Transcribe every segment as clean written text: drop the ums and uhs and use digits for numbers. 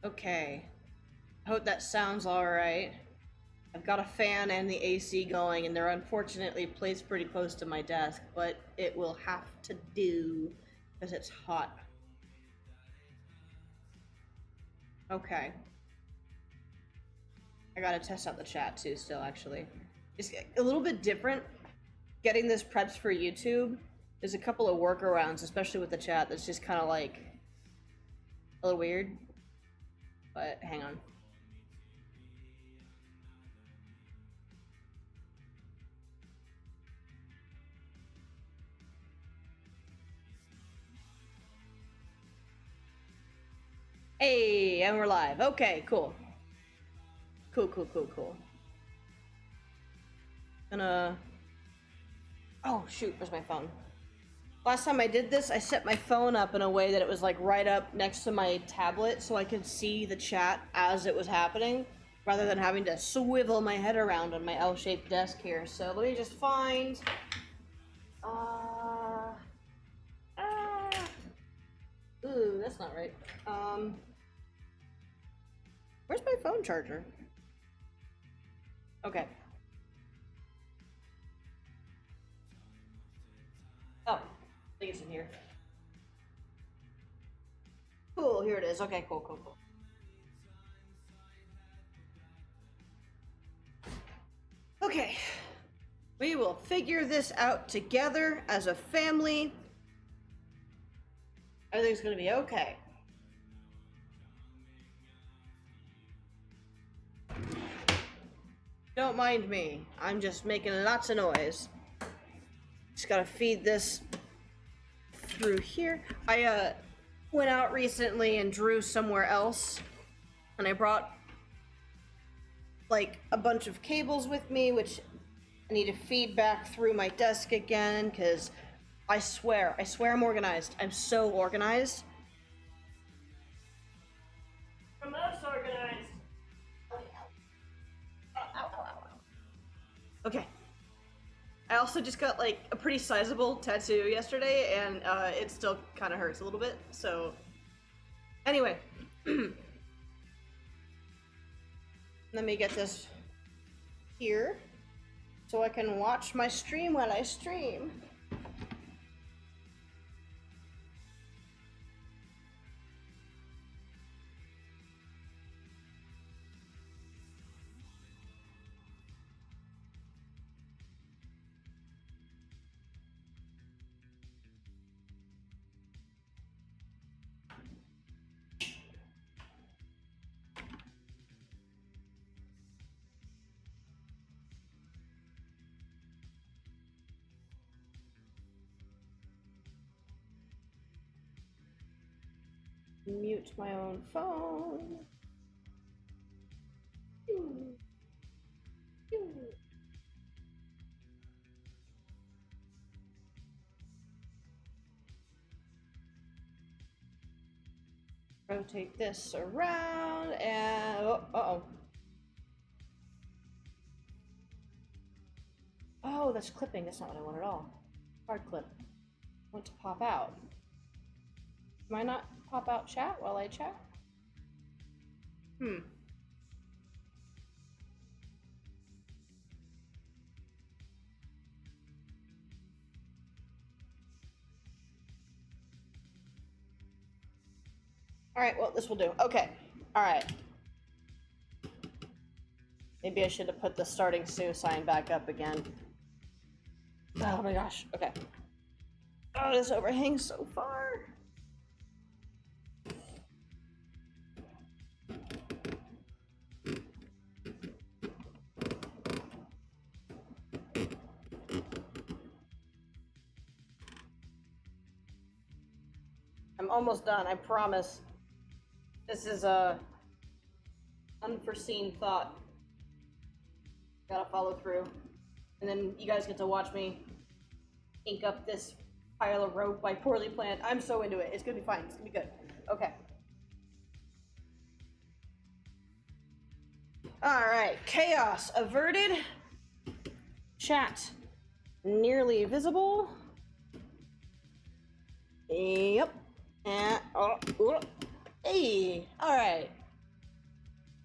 Okay. I hope that sounds alright. I've got a fan and the AC going, and they're unfortunately placed pretty close to my desk, but it will have to do because it's hot. Okay. I gotta test out the chat too, still, actually. It's a little bit different getting this prepped for YouTube. There's a couple of workarounds, especially with the chat, that's just kind of like a little weird. But hang on. Hey, and we're live. Okay, cool. Cool. Gonna... Oh, shoot, where's my phone? Last time I did this, I set my phone up in a way that it was like right up next to my tablet so I could see the chat as it was happening, rather than having to swivel my head around on my L-shaped desk here. So let me just find... Ooh, that's not right. Where's my phone charger? Okay. Oh, I think it's in here. Cool, here it is. Okay, cool. Okay. We will figure this out together as a family. Everything's gonna be okay. Don't mind me. I'm just making lots of noise. Just gotta feed this through here. I went out recently and drew somewhere else, and I brought like a bunch of cables with me, which I need to feed back through my desk again, because I swear I'm organized. I'm so organized. I'm most organized. Ow. Okay. I also just got like a pretty sizable tattoo yesterday, and it still kind of hurts a little bit, so... Anyway. Let me get this here, so I can watch my stream while I stream. Mute my own phone. Rotate this around and uh-oh. Oh, that's clipping. That's not what I want at all. Hard clip. I want to pop out. Can I not pop out chat while I chat? Alright, well, this will do. Okay. Alright. Maybe I should have put the starting Sue sign back up again. Oh my gosh. Okay. Oh, this overhangs so far. I'm almost done, I promise. This is a unforeseen thought. Gotta follow through. And then you guys get to watch me ink up this pile of rope by Poorly Planned. I'm so into it. It's gonna be fine. It's gonna be good. Okay. Alright. Chaos averted. Chat nearly visible. Yep. And hey. Alright.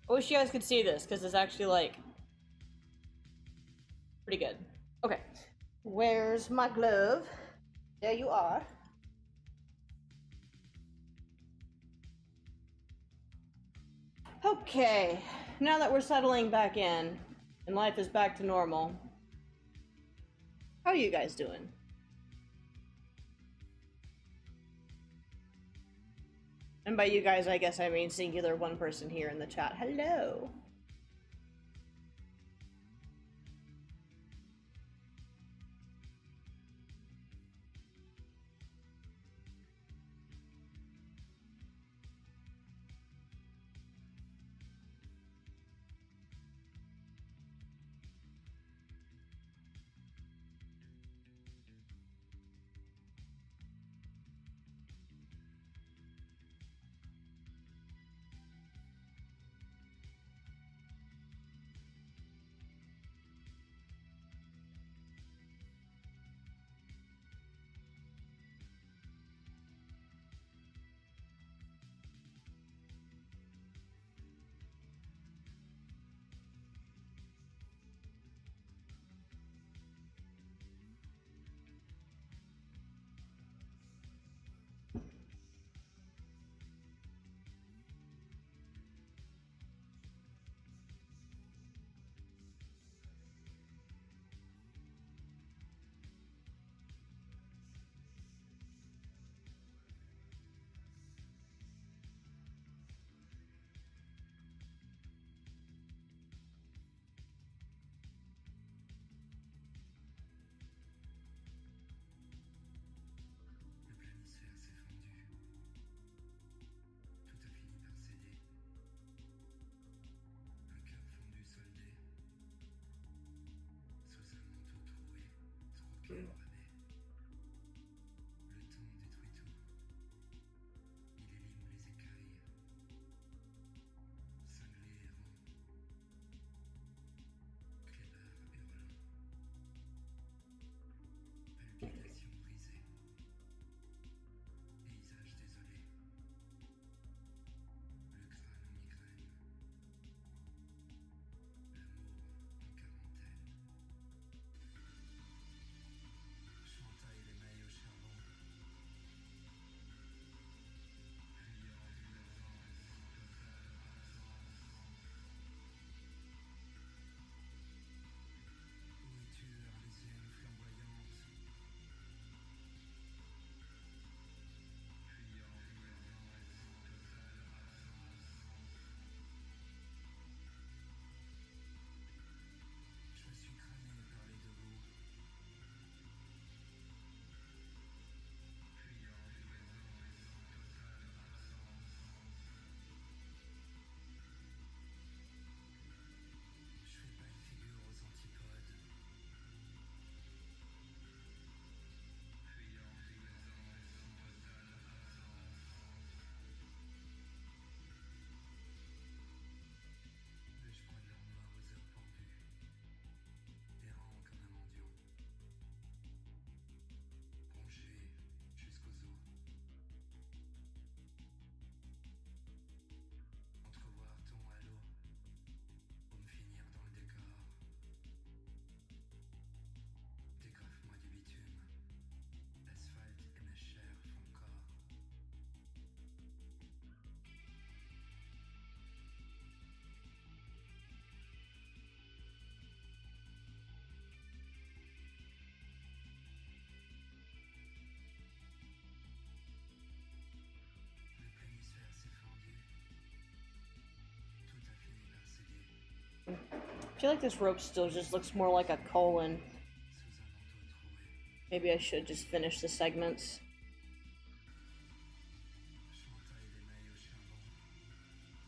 I wish you guys could see this, because it's actually, like, pretty good. Okay. Where's my glove? There you are. Okay. Now that we're settling back in, and life is back to normal, how are you guys doing? And by you guys, I guess I mean singular one person here in the chat. Hello. I feel like this rope still just looks more like a colon. Maybe I should just finish the segments.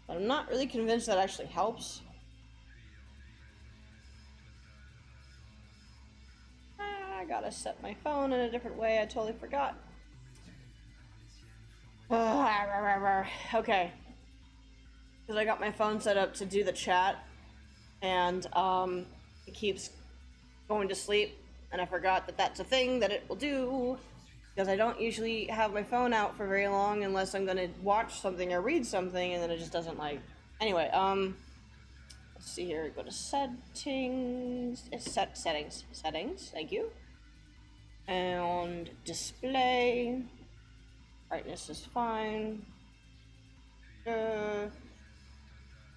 But I'm not really convinced that actually helps. I gotta set my phone in a different way. I totally forgot. Okay. Because I got my phone set up to do the chat, and it keeps going to sleep, and I forgot that that's a thing that it will do, because I don't usually have my phone out for very long unless I'm gonna watch something or read something, and then it just doesn't like... Anyway, Let's see here. Go to settings. Settings. Settings. Thank you. And display. Brightness is fine.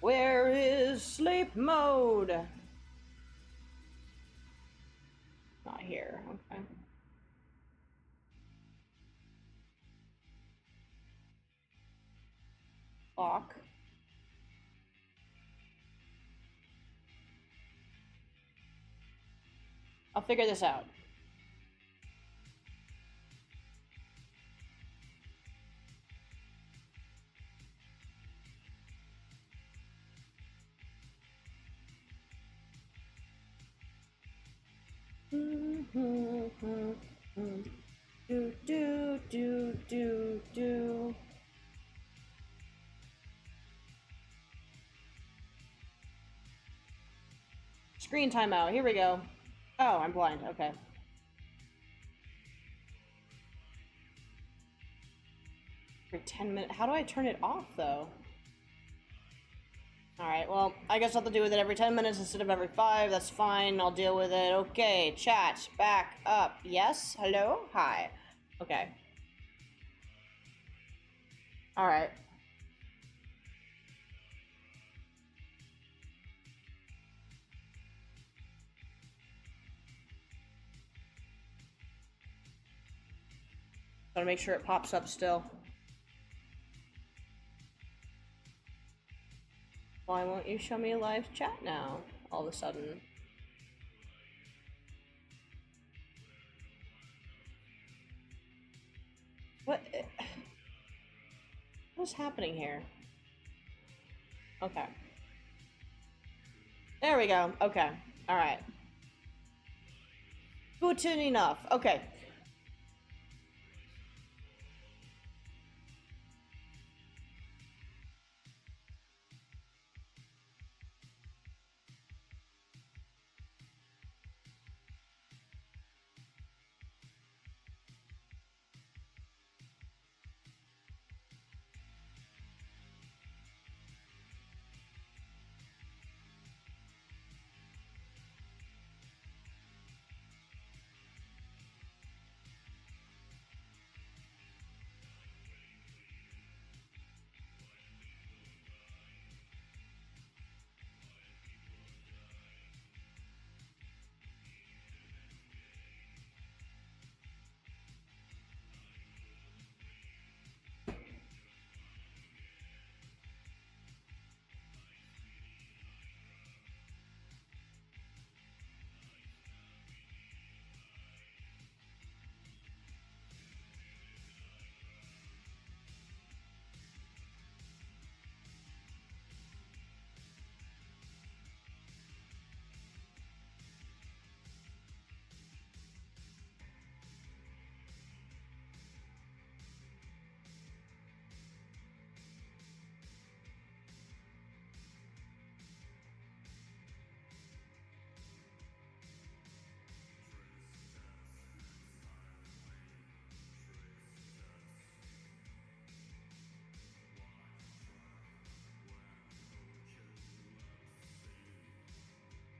Where is sleep mode? Not here. Okay. Clock. I'll figure this out. Do. Screen timeout. Here we go. Oh, I'm blind. Okay. For 10 minutes. How do I turn it off, though? Alright, well, I guess I'll have to do with it every 10 minutes instead of every 5. That's fine. I'll deal with it. Okay, chat. Back up. Yes? Hello? Hi. Okay. Alright. Gotta make sure it pops up still. Why won't you show me a live chat now? All of a sudden. What is happening here? Okay. There we go. Okay. Alright. Good enough. Okay.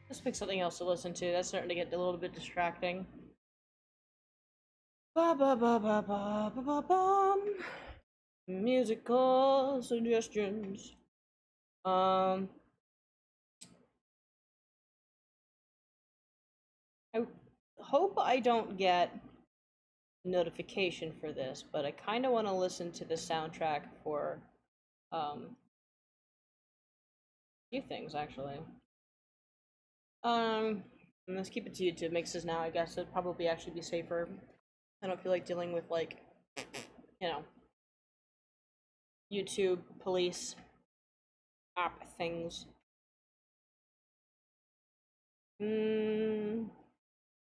Let's pick something else to listen to. That's starting to get a little bit distracting. Ba ba ba ba ba ba ba bum. Musical suggestions. I hope I don't get notification for this, but I kind of want to listen to the soundtrack for a few things actually. Let's keep it to YouTube mixes now. I guess it'd probably actually be safer. I don't feel like dealing with like, you know, YouTube police app things.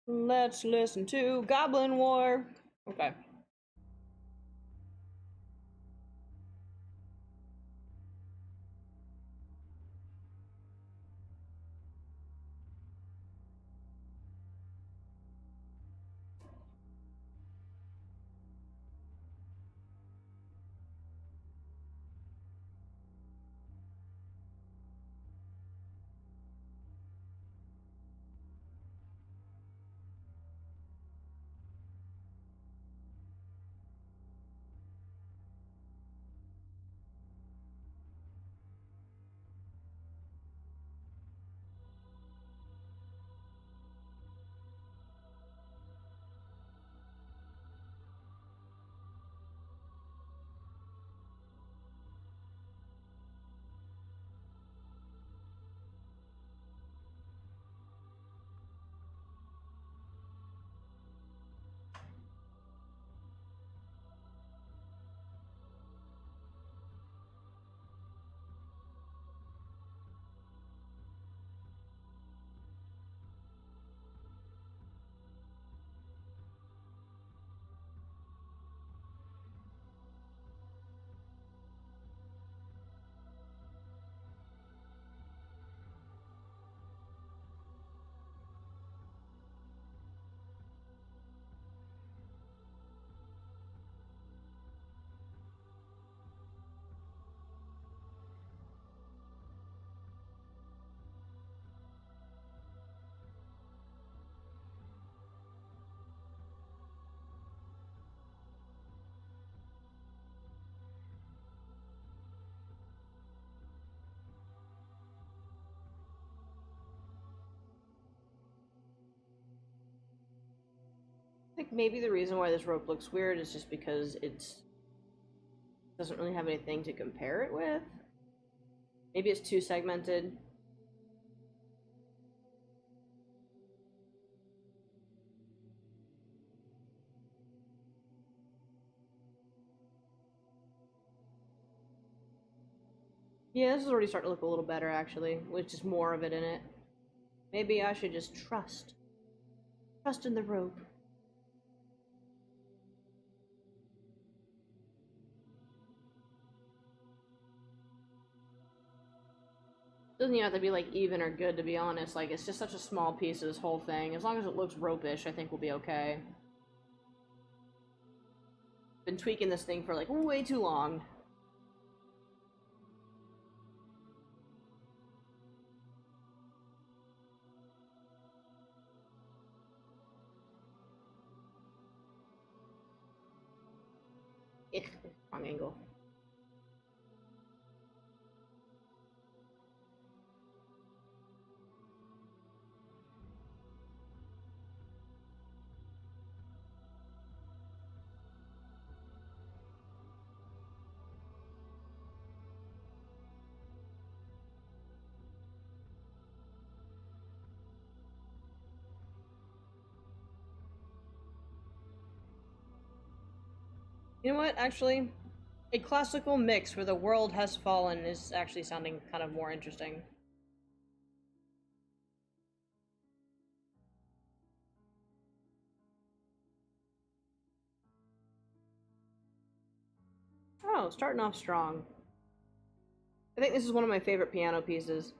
Let's listen to Goblin War. Okay. I think maybe the reason why this rope looks weird is just because it doesn't really have anything to compare it with. Maybe it's too segmented. Yeah, this is already starting to look a little better, actually, with just more of it in it. Maybe I should just trust. Trust in the rope. Doesn't even have to be, like, even or good, to be honest. Like, it's just such a small piece of this whole thing. As long as it looks rope-ish, I think we'll be okay. Been tweaking this thing for, like, way too long. Wrong angle. You know what, actually? A classical mix where the world has fallen is actually sounding kind of more interesting. Oh, starting off strong. I think this is one of my favorite piano pieces.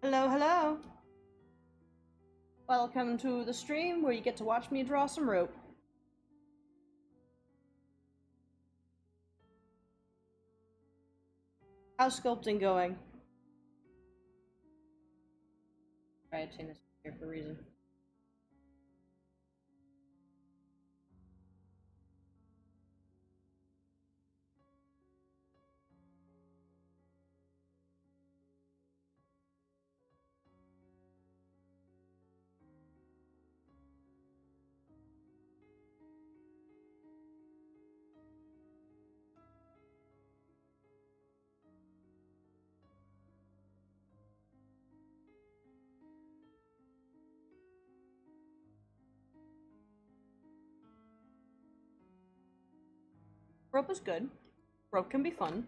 Hello, hello! Welcome to the stream where you get to watch me draw some rope. How's sculpting going? Try to change this here for a reason. Rope is good. Rope can be fun.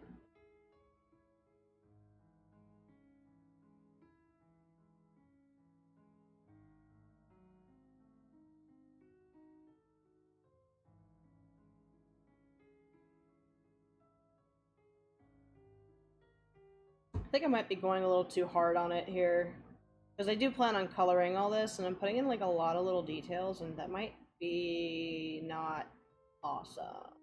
I think I might be going a little too hard on it here. Because I do plan on coloring all this, and I'm putting in like a lot of little details, and that might be not awesome.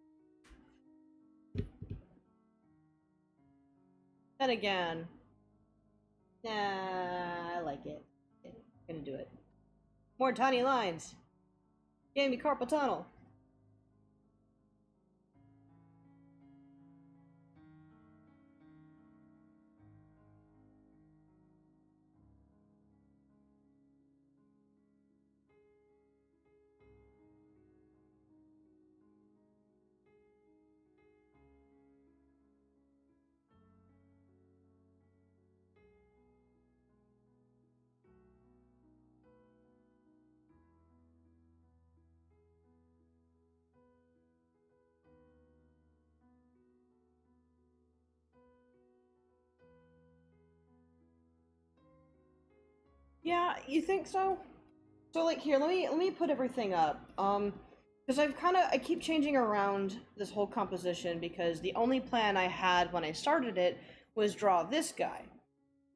Then again, nah, I like it. I'm gonna do it. More tiny lines. Gave me carpal tunnel. Yeah, you think so? So like here, let me put everything up. Because I keep changing around this whole composition because the only plan I had when I started it was draw this guy.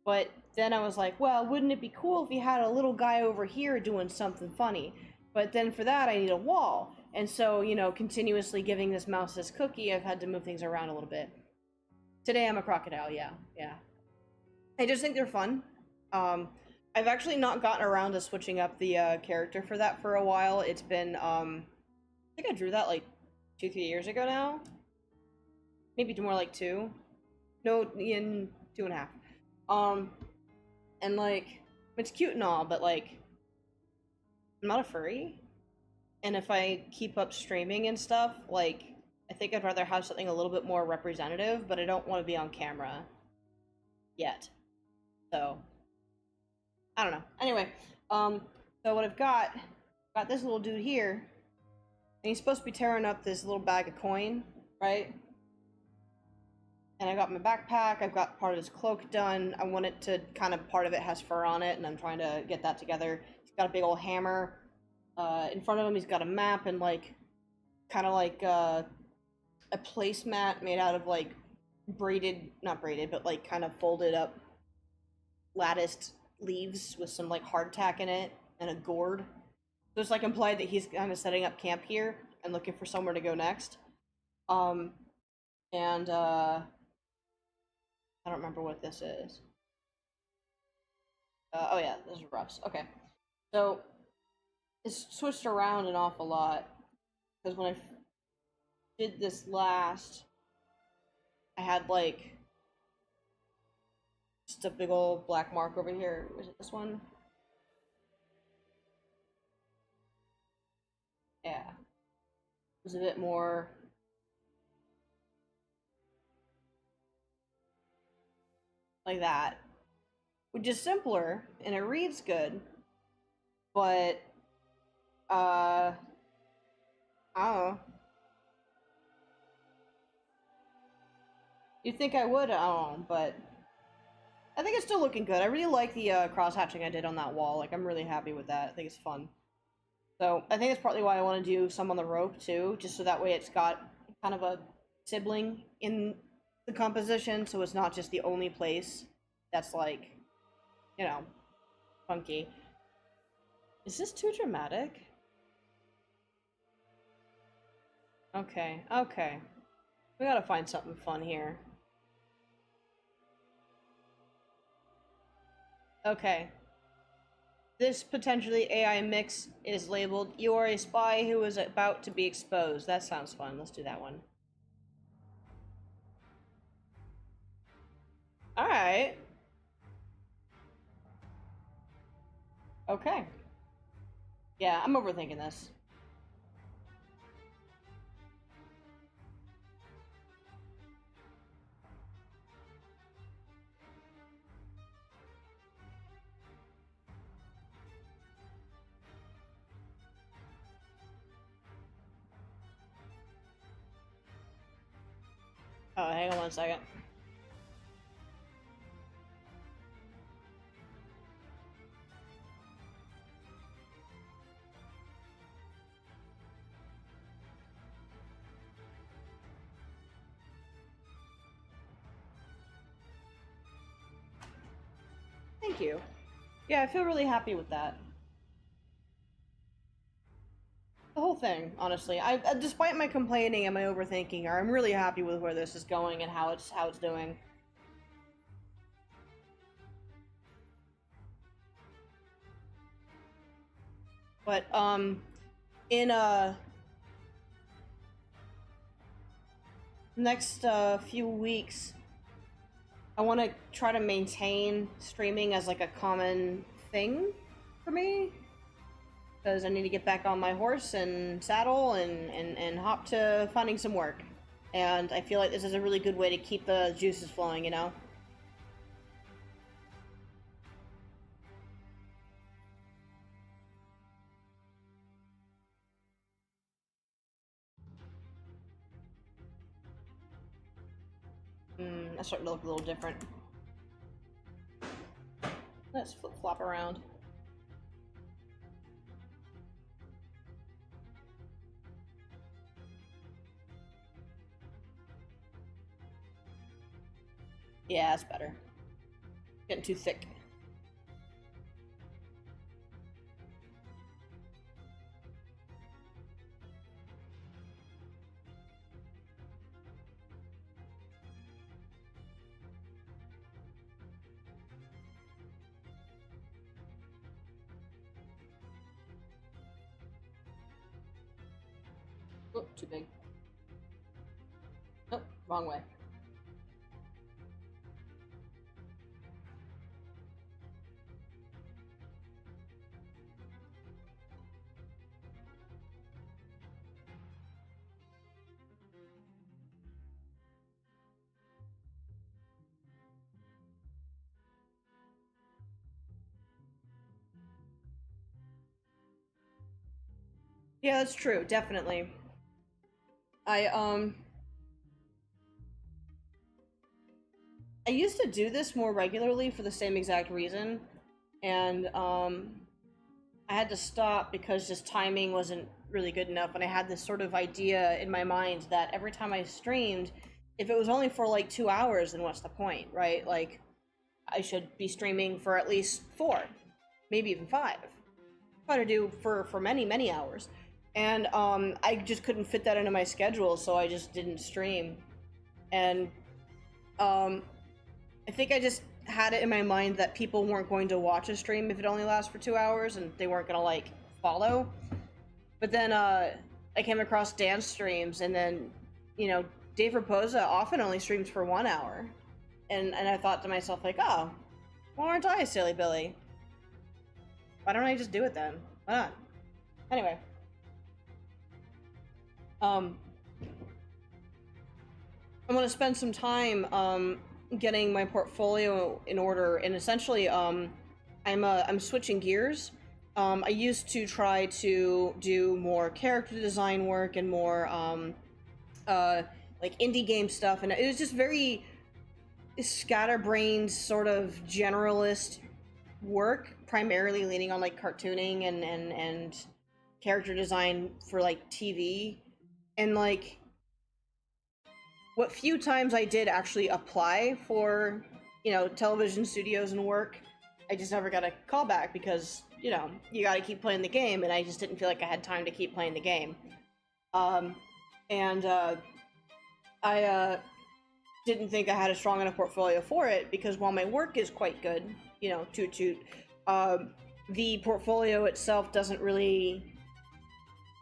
But then I was like, well, wouldn't it be cool if you had a little guy over here doing something funny? But then for that I need a wall. And so, you know, continuously giving this mouse this cookie, I've had to move things around a little bit. Today I'm a crocodile, yeah, yeah. I just think they're fun. Um, I've actually not gotten around to switching up the character for that for a while. It's been, I think I drew that like 2, 3 years ago now. Maybe more like two. No, in 2.5. Um, and like, it's cute and all, but like, I'm not a furry. And if I keep up streaming and stuff, like, I think I'd rather have something a little bit more representative, but I don't want to be on camera yet. So, I don't know. Anyway, so what I've got this little dude here, and he's supposed to be tearing up this little bag of coin, right? And I got my backpack, I've got part of his cloak done. I want it to kind of, part of it has fur on it, and I'm trying to get that together. He's got a big old hammer. In front of him, he's got a map and like, kind of like a placemat made out of like braided, not braided, but like kind of folded up latticed leaves with some like hardtack in it and a gourd. So it's like implied that he's kind of setting up camp here and looking for somewhere to go next. And I don't remember what this is. Oh yeah, those are roughs. Okay. So it's switched around an awful lot because when I did this last, I had like just a big old black mark over here. Was it this one? Yeah. It was a bit more like that, which is simpler and it reads good, but I don't know. You'd think I would, I don't know, but I think it's still looking good. I really like the cross-hatching I did on that wall. Like, I'm really happy with that. I think it's fun. So, I think that's partly why I want to do some on the rope, too, just so that way it's got kind of a sibling in the composition, so it's not just the only place that's, like, you know, funky. Is this too dramatic? Okay, okay. We gotta find something fun here. Okay. This potentially AI mix is labeled, "You are a spy who is about to be exposed." That sounds fun. Let's do that one. Alright. Okay. Yeah, I'm overthinking this. Oh, hang on 1 second. Thank you. Yeah, I feel really happy with that. The whole thing, honestly. Despite my complaining and my overthinking, I'm really happy with where this is going and how it's doing. But in next few weeks, I want to try to maintain streaming as like a common thing for me, because I need to get back on my horse and saddle and hop to finding some work. And I feel like this is a really good way to keep the juices flowing, you know? That's starting to look a little different. Let's flip flop around. Yeah, that's better. Getting too thick. Oh, too big. Nope, wrong way. Yeah, that's true, definitely. I I used to do this more regularly for the same exact reason, and I had to stop because just timing wasn't really good enough, and I had this sort of idea in my mind that every time I streamed, if it was only for like 2 hours, then what's the point, right? Like, I should be streaming for at least 4, maybe even 5. Try to do for many hours, and I just couldn't fit that into my schedule, so I just didn't stream, and um, I think I just had it in my mind that people weren't going to watch a stream if it only lasts for 2 hours, and they weren't gonna like follow. But then I came across dance streams, and then Dave Raposa often only streams for 1 hour, and I thought to myself like, oh, well, aren't I a silly Billy? Why don't I just do it then? Why not? Anyway, um, I want to spend some time getting my portfolio in order, and essentially I'm switching gears. I used to try to do more character design work and more uh, like indie game stuff, and it was just very scatterbrained, sort of generalist work, primarily leaning on like cartooning and character design for like TV, and like what few times I did actually apply for, television studios and work, I just never got a call back because, you got to keep playing the game, and I just didn't feel like I had time to keep playing the game. And I didn't think I had a strong enough portfolio for it because while my work is quite good, toot toot, the portfolio itself doesn't really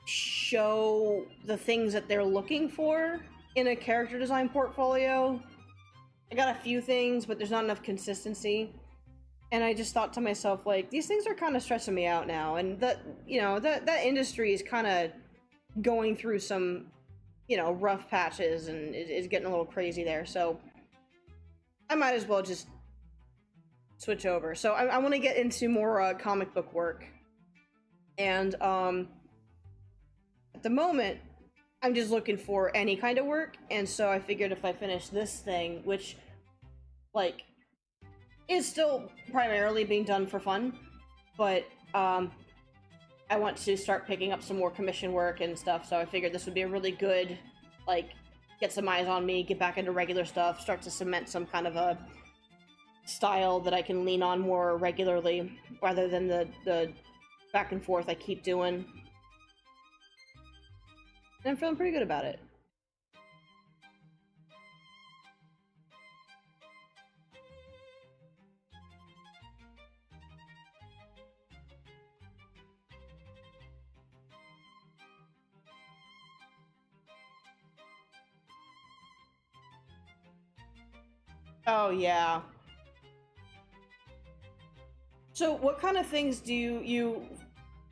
show the things that they're looking for in a character design portfolio. I got a few things, but there's not enough consistency. And I just thought to myself, like, these things are kind of stressing me out now. And that industry is kind of going through some, rough patches, and is getting a little crazy there. So I might as well just switch over. So I want to get into more comic book work. And at the moment, I'm just looking for any kind of work, and so I figured if I finish this thing, which, like, is still primarily being done for fun, but I want to start picking up some more commission work and stuff, so I figured this would be a really good, like, get some eyes on me, get back into regular stuff, start to cement some kind of a style that I can lean on more regularly, rather than the back and forth I keep doing. And I'm feeling pretty good about it. Oh, yeah. So, what kind of things do you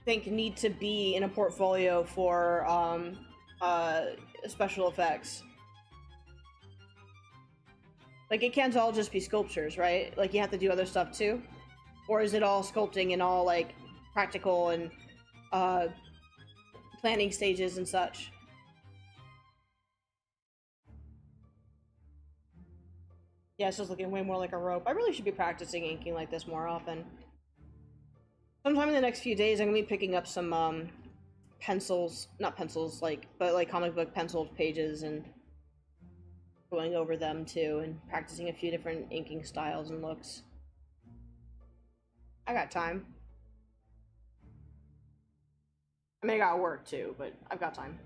think need to be in a portfolio for special effects? Like, it can't all just be sculptures, right? Like, you have to do other stuff too? Or is it all sculpting and all, like, practical and uh, planning stages and such? Yeah, it's just looking way more like a rope. I really should be practicing inking like this more often. Sometime in the next few days, I'm gonna be picking up some pencils, not pencils, like, but like comic book penciled pages, and going over them too and practicing a few different inking styles and looks. I got time. I mean, I got work too, but I've got time.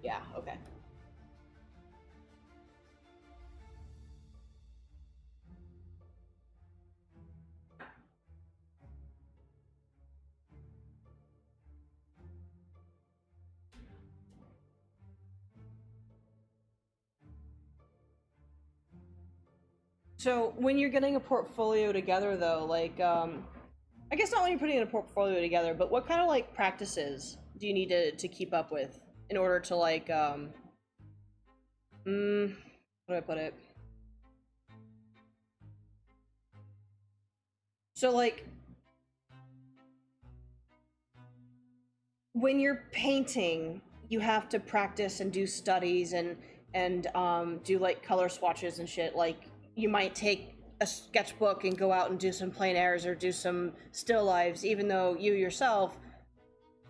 Yeah, okay. So when you're getting a portfolio together though, like I guess not when you're putting a portfolio together, but what kind of like practices do you need to keep up with in order to like how do I put it? So like when you're painting, you have to practice and do studies and do like color swatches and shit. Like you might take a sketchbook and go out and do some plein airs or do some still lives, even though you yourself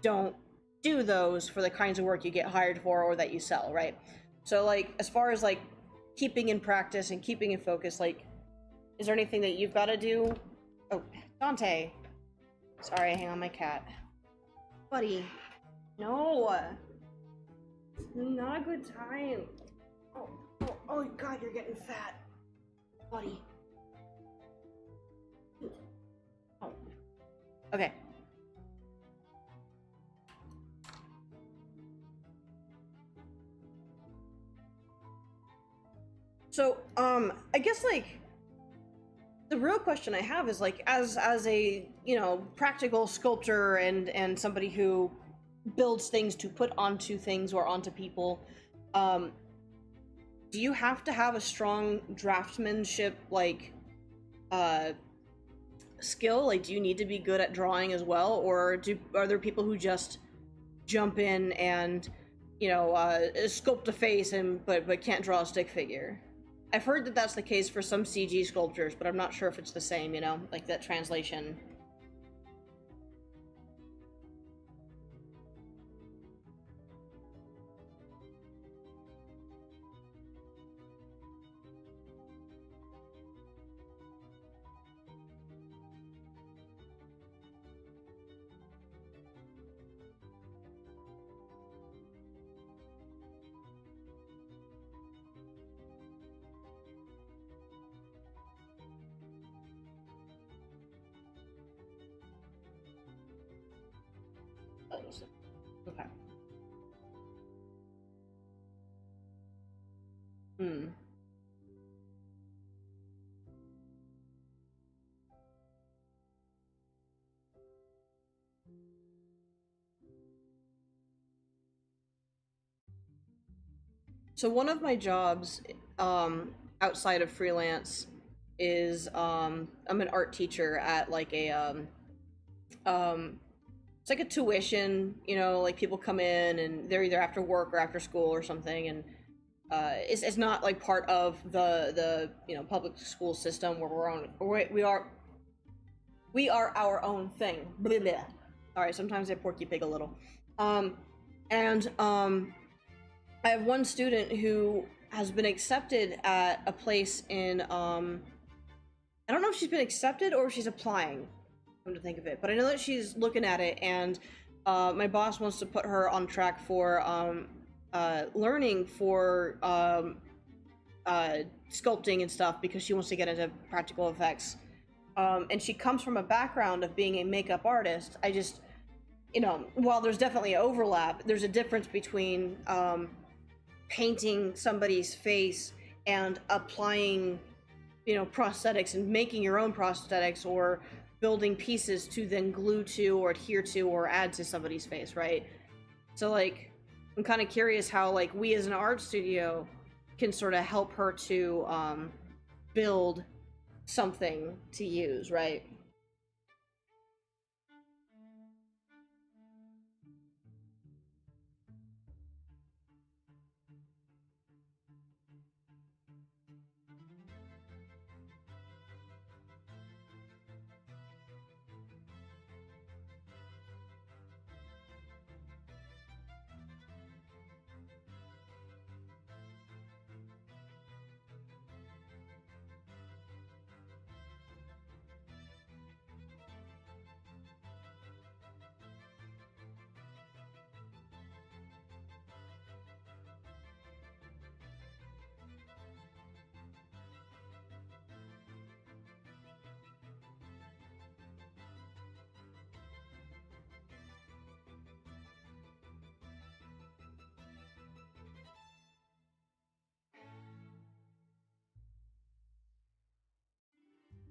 don't do those for the kinds of work you get hired for or that you sell, right? So like as far as like keeping in practice and keeping in focus, like is there anything that you've got to do? Oh, Dante. Sorry, hang on my cat. Buddy. No. Not a good time. Oh god, you're getting fat. Buddy. Oh. Okay. So, I guess like the real question I have is like as a, you know, practical sculptor and somebody who builds things to put onto things or onto people, do you have to have a strong draftsmanship like skill? Like do you need to be good at drawing as well, or are there people who just jump in and, you know, sculpt a face and but can't draw a stick figure? I've heard that that's the case for some CG sculptures, but I'm not sure if it's the same, you know, like that translation. Okay. Hmm. So one of my jobs, outside of freelance, is I'm an art teacher at like a um, it's like a tuition. You know, like people come in and they're either after work or after school or something, and it's not like part of the you know public school system where we are our own thing. Blah, All right, sometimes I porky pig a little, um, and I have one student who has been accepted at a place in I don't know if she's been accepted or if she's applying. Come to think of it, but I know that she's looking at it, and my boss wants to put her on track for learning for sculpting and stuff because she wants to get into practical effects. And she comes from a background of being a makeup artist. I just, while there's definitely overlap, there's a difference between painting somebody's face and applying, prosthetics and making your own prosthetics, or building pieces to then glue to or adhere to or add to somebody's face, right? So like, I'm kind of curious how like we as an art studio can sort of help her to build something to use, right?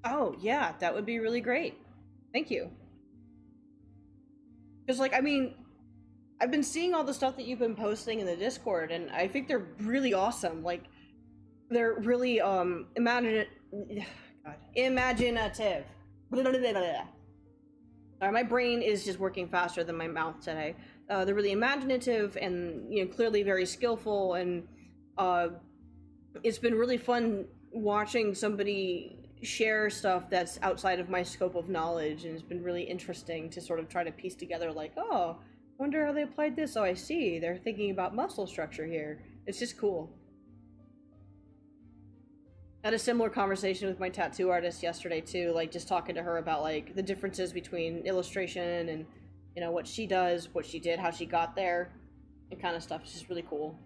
Oh, yeah, that would be really great. Thank you. Because, like, I mean, I've been seeing all the stuff that you've been posting in the Discord, and I think they're really awesome. Like, they're really, imaginative. Sorry, my brain is just working faster than my mouth today. They're really imaginative and, clearly very skillful, and uh, it's been really fun watching somebody share stuff that's outside of my scope of knowledge, and it's been really interesting to sort of try to piece together like, oh, wonder how they applied this. Oh, I see, they're thinking about muscle structure here. It's just cool. I had a similar conversation with my tattoo artist yesterday too, like just talking to her about like the differences between illustration and what she does, what she did, how she got there, and kind of stuff. It's just really cool.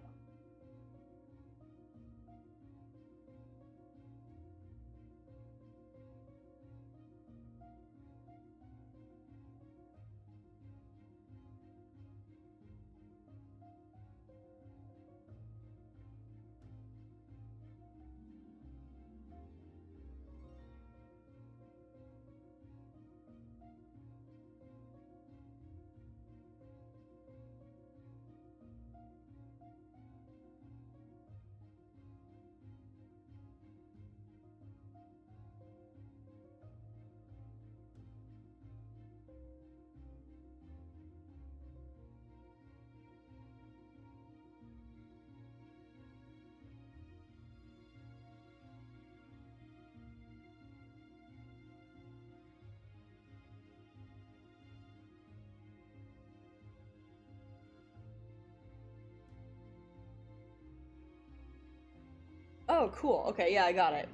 Oh, cool. Okay, yeah, I got it.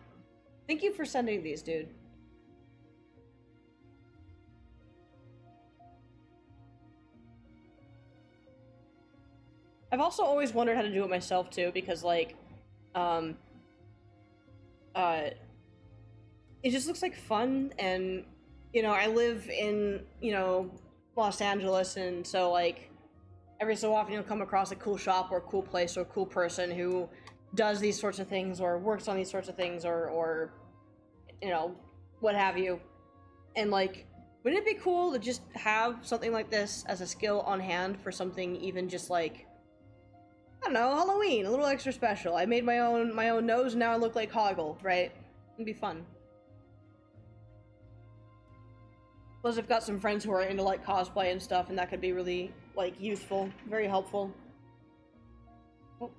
Thank you for sending these, dude. I've also always wondered how to do it myself too, because like, um, uh, it just looks like fun, and I live in Los Angeles, and so like every so often you'll come across a cool shop or a cool place or a cool person who does these sorts of things or works on these sorts of things, or you know what have you, and like, wouldn't it be cool to just have something like this as a skill on hand for something even just like, I don't know, Halloween, a little extra special. I made my own nose, and now I look like Hoggle, right? It'd be fun. Plus, I've got some friends who are into like cosplay and stuff, and that could be really like useful, very helpful. Oh,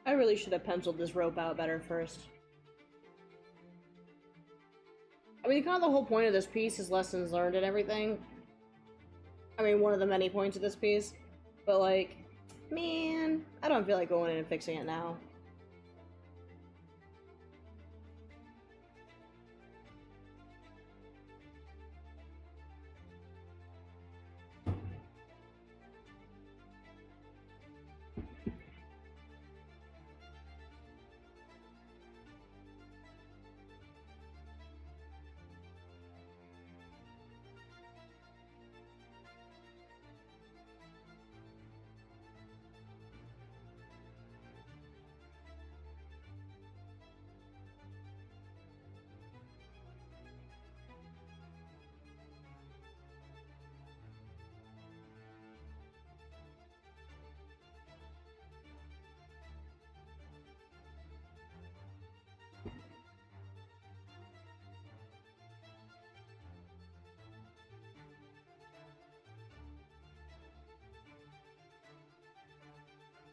I really should have penciled this rope out better first. I mean, kind of the whole point of this piece is lessons learned and everything. I mean, one of the many points of this piece. But, like, man, I don't feel like going in and fixing it now.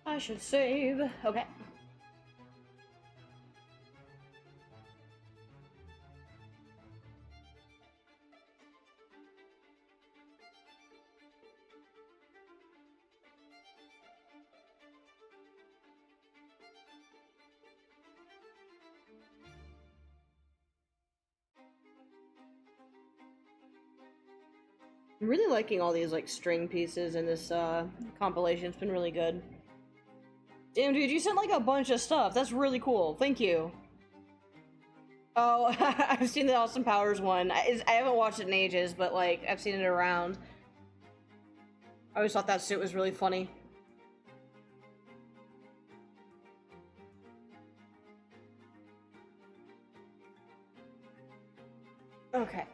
I should save. Okay. I'm really liking all these, like, string pieces in this, compilation. It's been really good. Damn, dude, you sent, like, a bunch of stuff. That's really cool. Thank you. Oh, I've seen the Austin Powers one. I haven't watched it in ages, but, like, I've seen it around. I always thought that suit was really funny. Okay.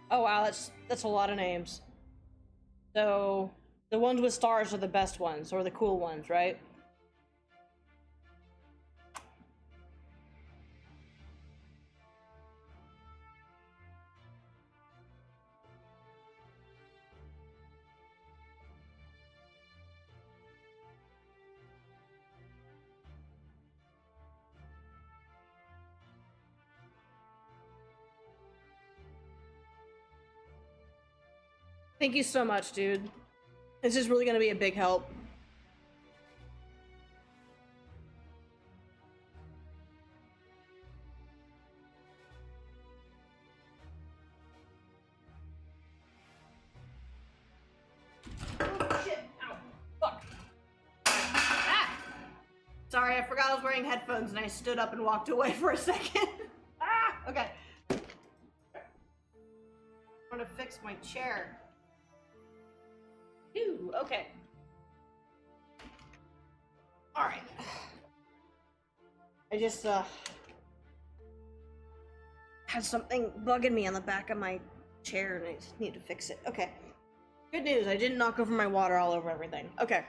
Oh wow, that's a lot of names. So the ones with stars are the best ones, or the cool ones, right? Thank you so much, dude. This is really gonna be a big help. Oh, shit. Ow. Fuck. Ah! Sorry, I forgot I was wearing headphones and I stood up and walked away for a second. Ah! Okay. I'm gonna fix my chair. Ooh, okay. Alright. I just, had something bugging me on the back of my chair and I just need to fix it. Okay. Good news, I didn't knock over my water all over everything. Okay.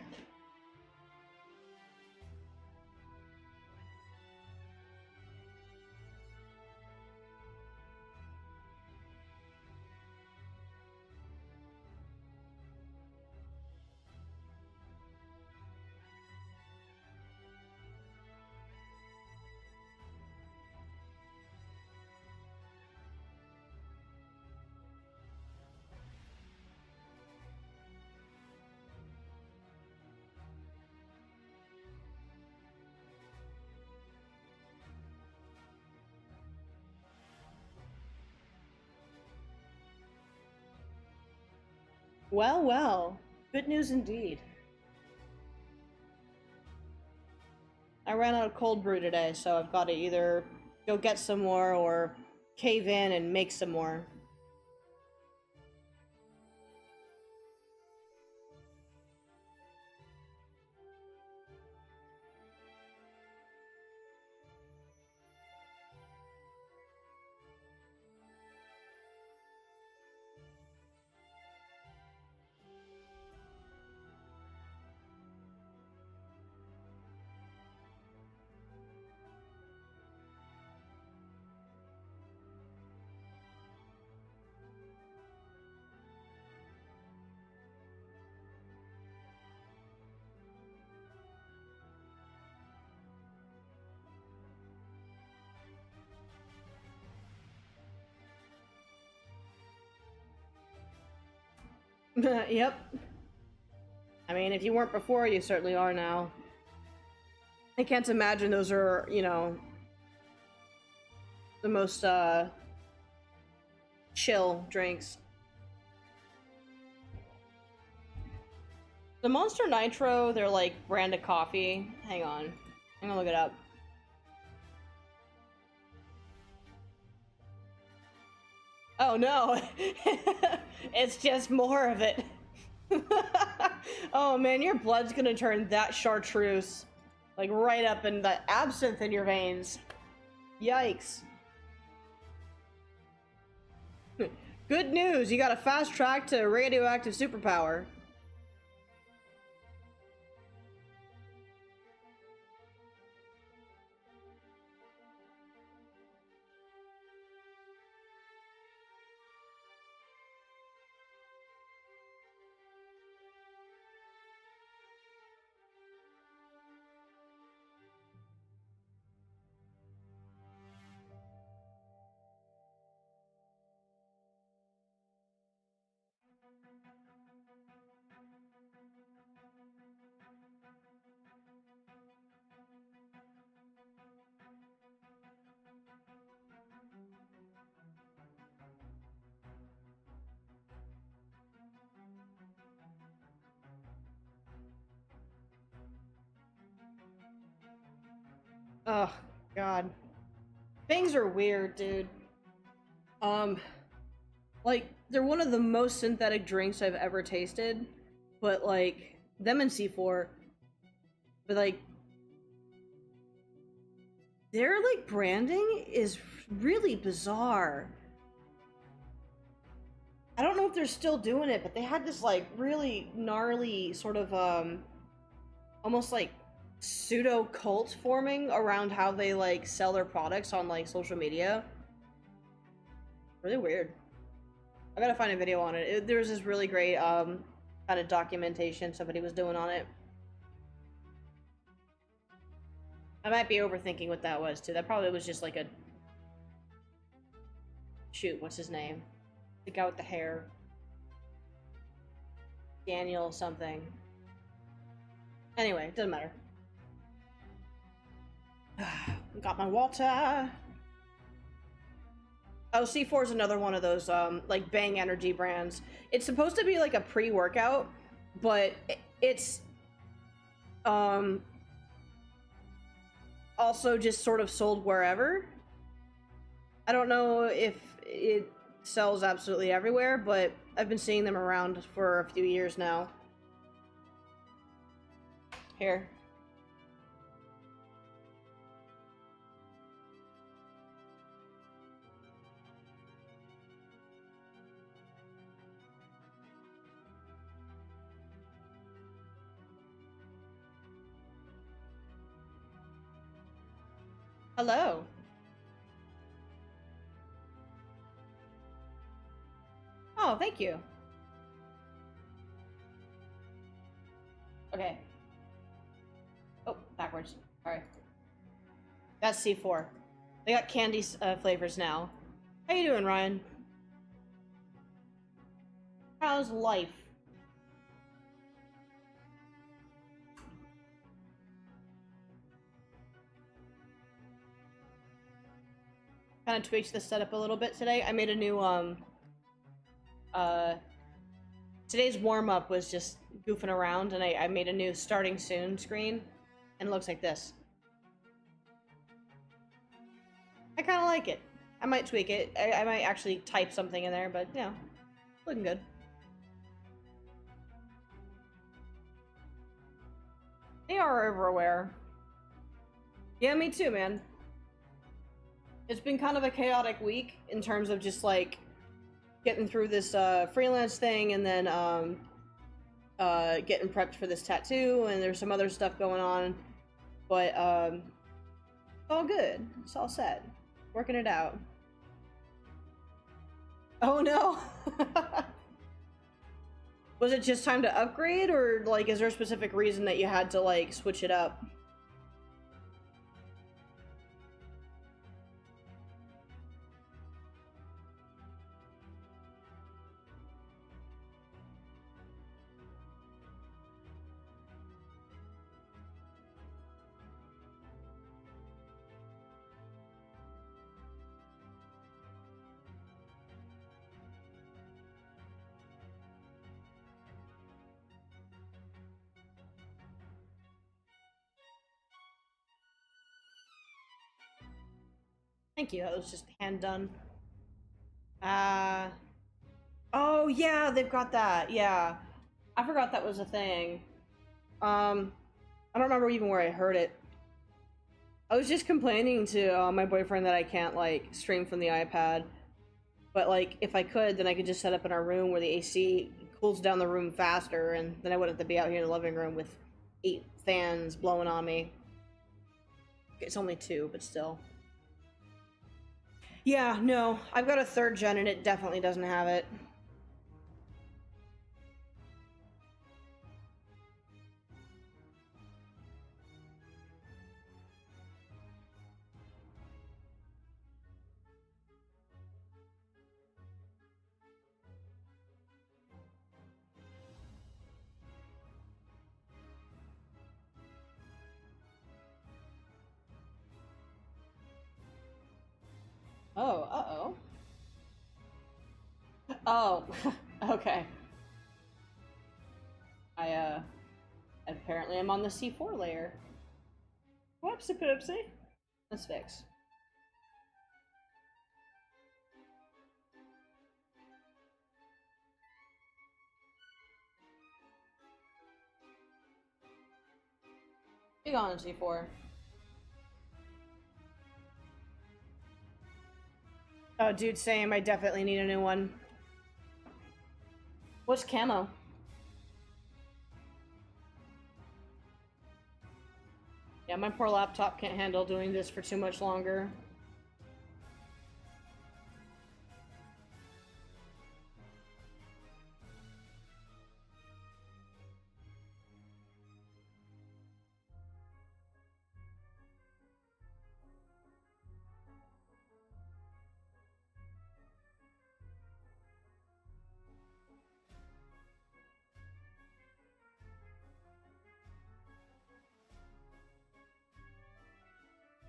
Well, well. Good news indeed. I ran out of cold brew today, so I've got to either go get some more or cave in and make some more. Yep. I mean, if you weren't before, you certainly are now. I can't imagine those are, you know, the most, chill drinks. The Monster Nitro, they're like brand of coffee. Hang on. I'm gonna look it up. Oh no! It's just more of it. Oh man, your blood's gonna turn that chartreuse. Like right up in the absinthe in your veins. Yikes. Good news, you got a fast track to radioactive superpower. Oh, God. Things are weird, dude. Um, like, they're one of the most synthetic drinks I've ever tasted, but, like, them and C4, but, like, their, like, branding is really bizarre. I don't know if they're still doing it, but they had this, like, really gnarly sort of, almost like pseudo cult forming around how they like sell their products on like social media. Really weird. I gotta find a video on it. There's this really great kind of documentation somebody was doing on it. I might be overthinking what that was too. That probably was just like a shoot. What's his name? The guy with the hair. Daniel something. Anyway, doesn't matter. Got my water. Oh, C4 is another one of those, like, Bang Energy brands. It's supposed to be, like, a pre-workout, but it's, also just sort of sold wherever. I don't know if it sells absolutely everywhere, but I've been seeing them around for a few years now. Here. Hello. Oh, thank you. Okay. Oh, backwards. Alright. That's C4. They got candy flavors now. How you doing, Ryan? How's life? Kind of tweaked the setup a little bit today. I made a new, uh, Today's warm-up was just goofing around, and I made a new starting soon screen, and it looks like this. I kind of like it. I might tweak it. I might actually type something in there, but, you know, looking good. They are everywhere. Yeah, me too, man. It's been kind of a chaotic week in terms of just, like, getting through this freelance thing, and then getting prepped for this tattoo, and there's some other stuff going on, but it's all good. It's all set. Working it out. Oh no. Was it just time to upgrade, or like is there a specific reason that you had to like switch it up? Thank you. That was just hand done. Uh oh yeah, they've got that. Yeah. I forgot that was a thing. I don't remember even where I heard it. I was just complaining to my boyfriend that I can't like stream from the iPad. But like if I could, then I could just set up in our room where the AC cools down the room faster, and then I wouldn't have to be out here in the living room with 8 fans blowing on me. It's only 2, but still. Yeah, no. I've got a 3rd gen and it definitely doesn't have it. Oh, uh-oh. Oh, okay. I apparently I'm on the C4 layer. Whoopsie poopsie. Let's fix. Big on C4. Oh, dude, same. I definitely need a new one. What's camo? Yeah, my poor laptop can't handle doing this for too much longer.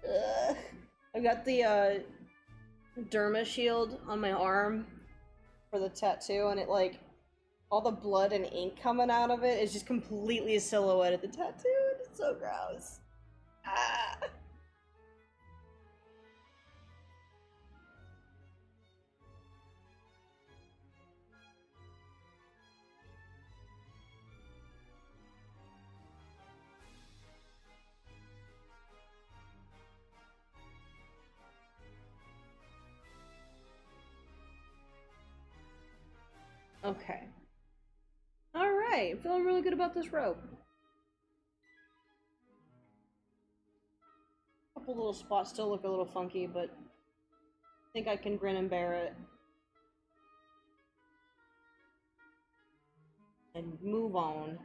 Ugh. I got the derma shield on my arm for the tattoo, and it like all the blood and ink coming out of it is just completely a silhouette of the tattoo, and it's so gross. Ah. Okay. Alright, feeling really good about this rope. Couple little spots still look a little funky, but I think I can grin and bear it. And move on.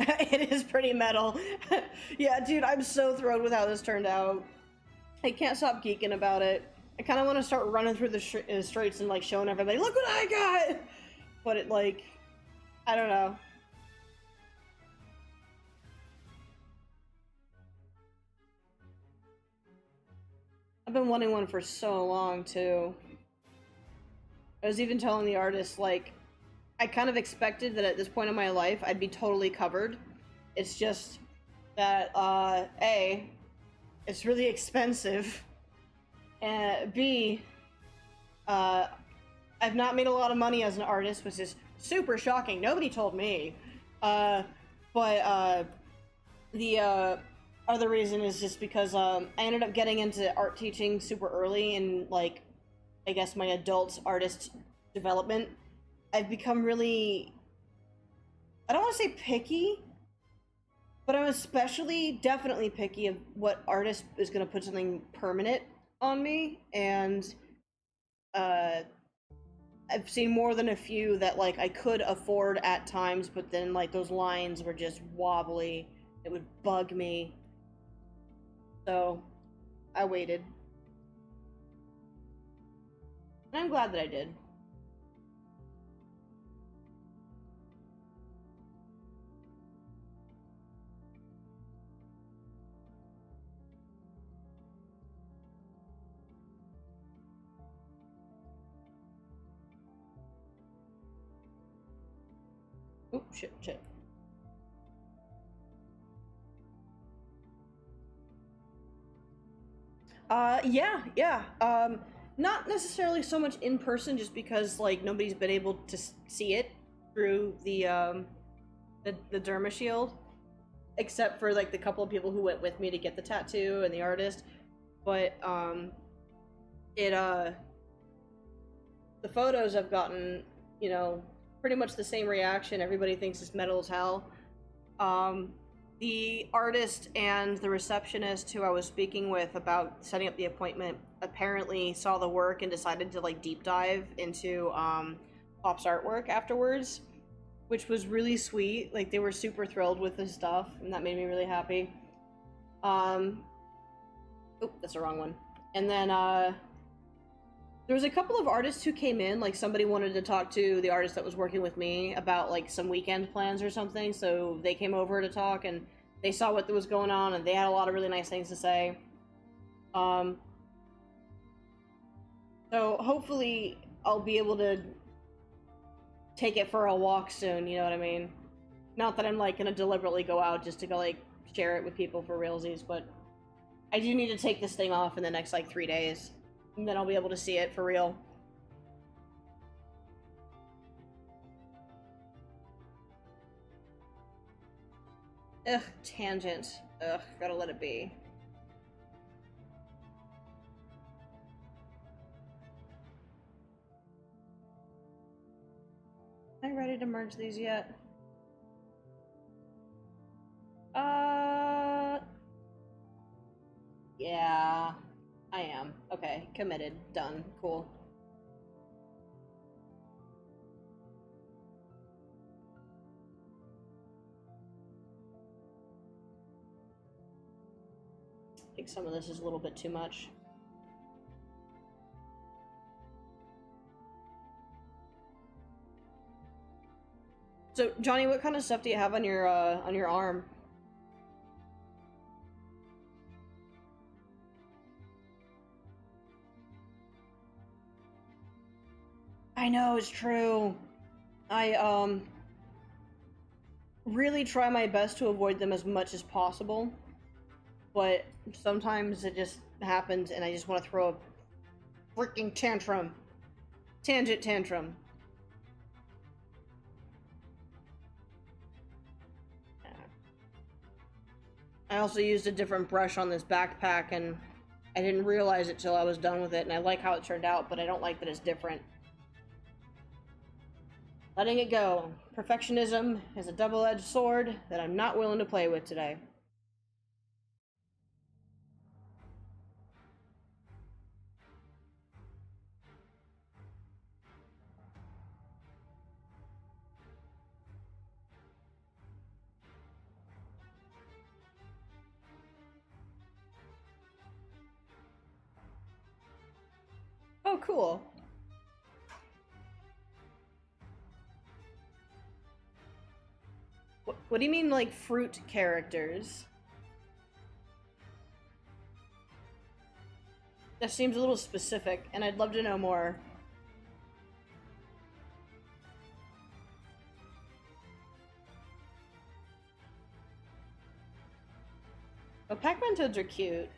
It is pretty metal. Yeah, dude, I'm so thrilled with how this turned out. I can't stop geeking about it. I kind of want to start running through the streets and like showing everybody, look what I got! But it like, I don't know. I've been wanting one for so long too. I was even telling the artist, like, I kind of expected that at this point in my life I'd be totally covered. It's just that, A, it's really expensive, and B, I've not made a lot of money as an artist, which is super shocking. Nobody told me. But the other reason is just because I ended up getting into art teaching super early in, like, I guess my adult artist development. I've become really, I don't want to say picky, but I'm especially definitely picky of what artist is going to put something permanent on me, and uh, I've seen more than a few that like I could afford at times, but then like those lines were just wobbly. It would bug me. So I waited. And I'm glad that I did. Oop, shit. Yeah. Not necessarily so much in person, just because like nobody's been able to see it through the derma shield, except for like the couple of people who went with me to get the tattoo and the artist. But it the photos I've gotten, you know, pretty much the same reaction. Everybody thinks it's metal as hell. The artist and the receptionist who I was speaking with about setting up the appointment apparently saw the work and decided to like deep dive into Pop's artwork afterwards, which was really sweet. Like they were super thrilled with his stuff, and that made me really happy. Oh, that's the wrong one. And then there was a couple of artists who came in, like somebody wanted to talk to the artist that was working with me about like some weekend plans or something, so they came over to talk and they saw what was going on and they had a lot of really nice things to say. So hopefully I'll be able to take it for a walk soon, you know what I mean? Not that I'm like gonna deliberately go out just to go like share it with people for realsies, but I do need to take this thing off in the next like 3 days. And then I'll be able to see it for real. Ugh, tangent. Ugh, gotta let it be. Am I ready to merge these yet? Yeah, I am. Okay, committed. Done. Cool. I think some of this is a little bit too much. So, Johnny, what kind of stuff do you have on your arm? I know, it's true. I really try my best to avoid them as much as possible, but sometimes it just happens and I just want to throw a freaking tantrum. Tangent tantrum. I also used a different brush on this backpack and I didn't realize it till I was done with it, and I like how it turned out, but I don't like that it's different. Letting it go. Perfectionism is a double-edged sword that I'm not willing to play with today. Oh, cool. What do you mean, like, fruit characters? That seems a little specific, and I'd love to know more. Oh, Pac-Man toads are cute.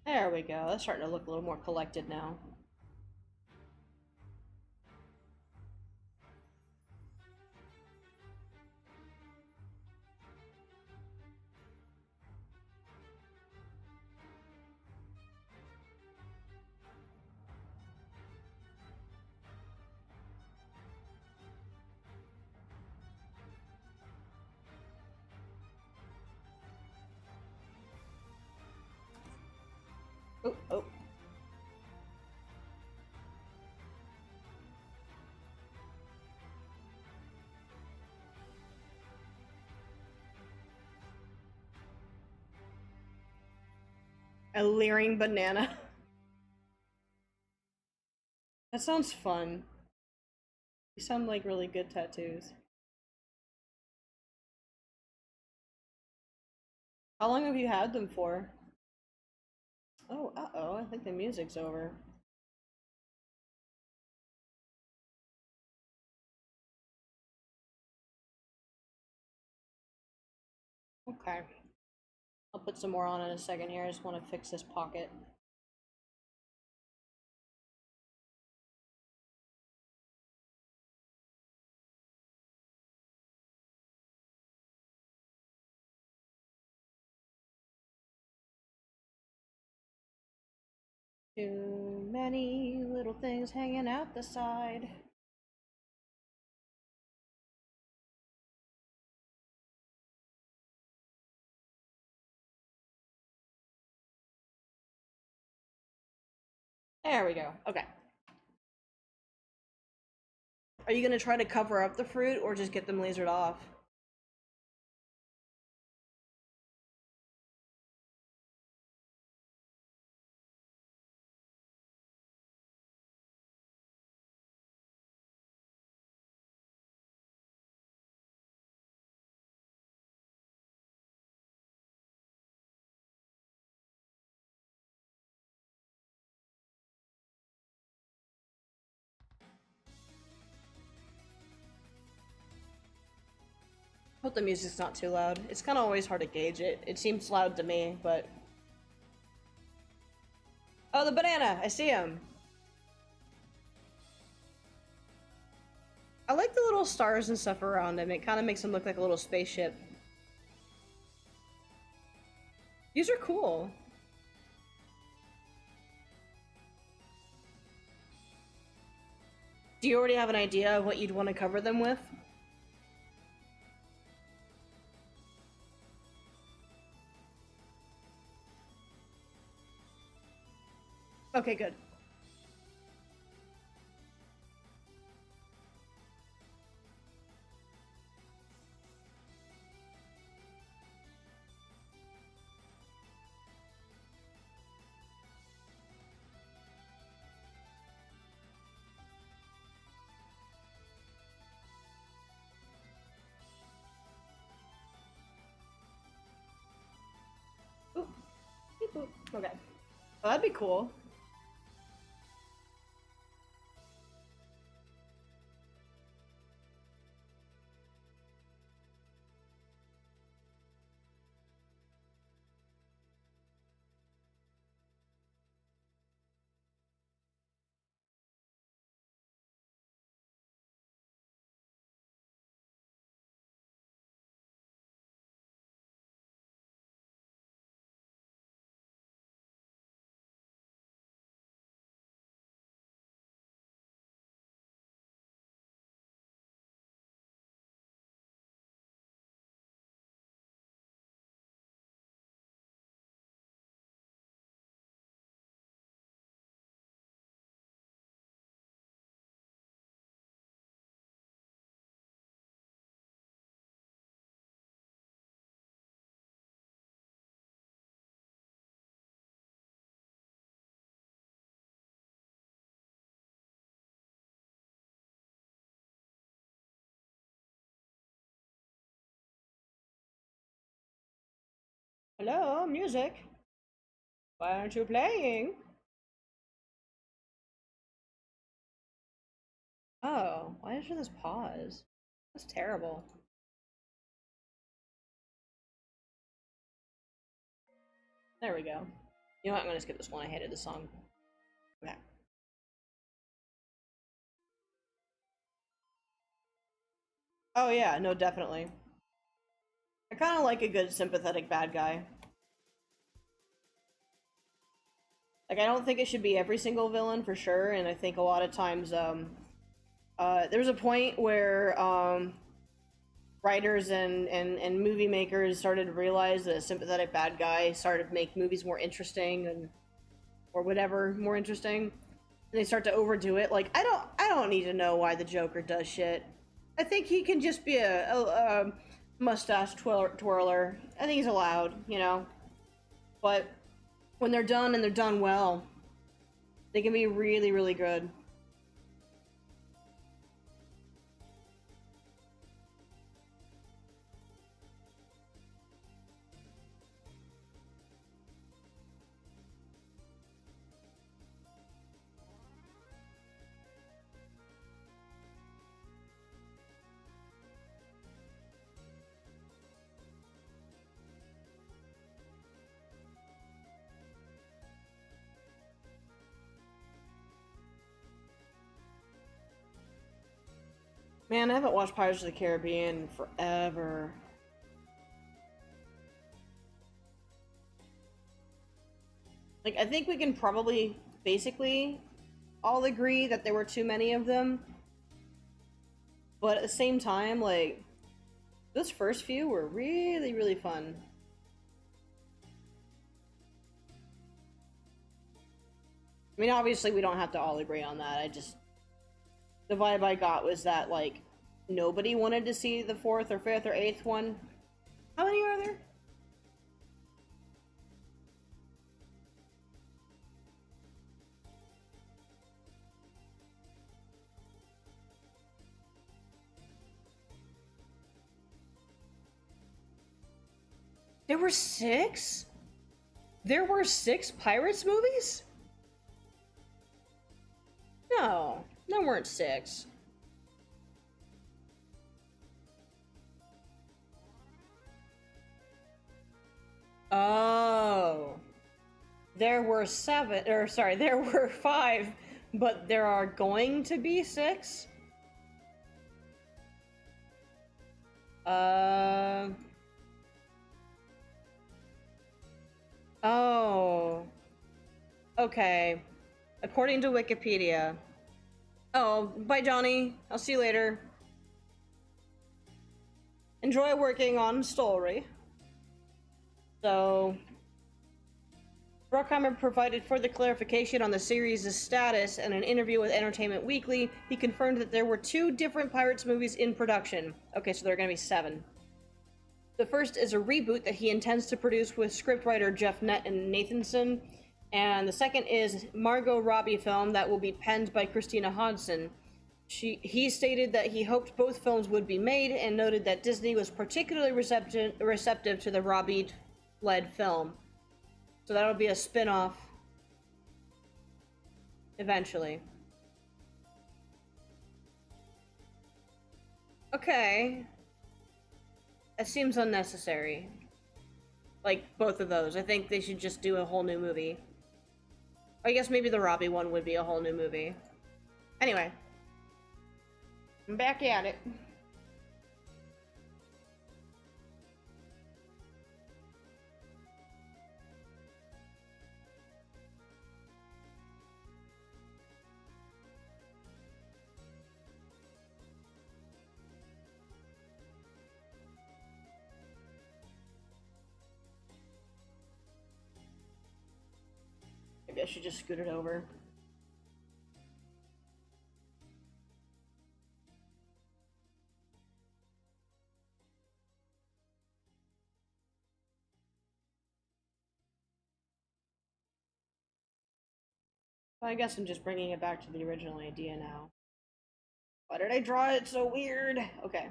There we go. That's starting to look a little more collected now. Oh, oh. A leering banana. That sounds fun. You sound like really good tattoos. How long have you had them for? Oh, uh-oh, I think the music's over. Okay. I'll put some more on in a second here. I just want to fix this pocket. Too many little things hanging out the side. There we go. Okay. Are you gonna try to cover up the fruit or just get them lasered off? Hope the music's not too loud. It's kind of always hard to gauge it. It seems loud to me, but... Oh, the banana! I see him! I like the little stars and stuff around him. It kind of makes him look like a little spaceship. These are cool. Do you already have an idea of what you'd want to cover them with? Okay, good. Ooh. Beep boop. Okay. Oh, that'd be cool. Hello, music. Why aren't you playing? Oh, why is there this pause? That's terrible. There we go. You know what? I'm gonna skip this one. I hated this song. Okay. Oh yeah, no, definitely. I kind of like a good sympathetic bad guy. Like, I don't think it should be every single villain for sure, and I think a lot of times, there was a point where, writers and movie makers started to realize that a sympathetic bad guy started to make movies more interesting and or whatever more interesting. And they start to overdo it. Like, I don't need to know why the Joker does shit. I think he can just be a mustache twirler. I think he's allowed, you know. But when they're done and they're done well, they can be really, really good. Man, I haven't watched Pirates of the Caribbean in forever. Like, I think we can probably basically all agree that there were too many of them, but at the same time, like, those first few were really, really fun. I mean, obviously, we don't have to all agree on that. I just, the vibe I got was that, like, nobody wanted to see the fourth or fifth or eighth one. How many are there? There were six? There were six Pirates movies? No, there weren't six. Oh. There were seven, or sorry, there were five, but there are going to be six? Uh. Oh. Okay. According to Wikipedia. Oh, bye, Johnny. I'll see you later. Enjoy working on story. So, Bruckheimer provided further clarification on the series' status in an interview with Entertainment Weekly. He confirmed that there were two different Pirates movies in production. Okay, so there are going to be seven. The first is a reboot that he intends to produce with scriptwriter Jeff Nathanson, and the second is Margot Robbie film that will be penned by Christina Hodson. He stated that he hoped both films would be made and noted that Disney was particularly receptive to the Robbie-led film. So that'll be a spin-off eventually. Okay. That seems unnecessary. Like, both of those. I think they should just do a whole new movie. I guess maybe the Robbie one would be a whole new movie. Anyway. I'm back at it. Maybe I should just scoot it over. I guess I'm just bringing it back to the original idea now. Why did I draw it so weird? Okay.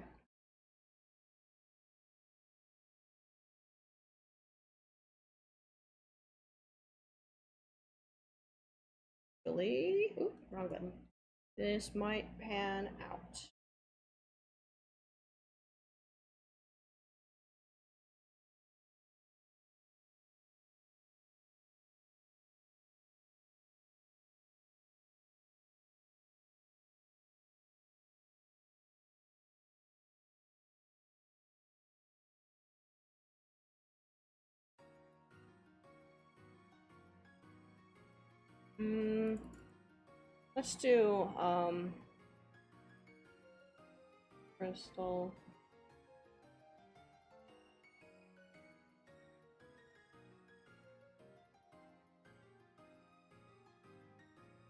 hopefully, oop, wrong button. This might pan out. Let's do, crystal.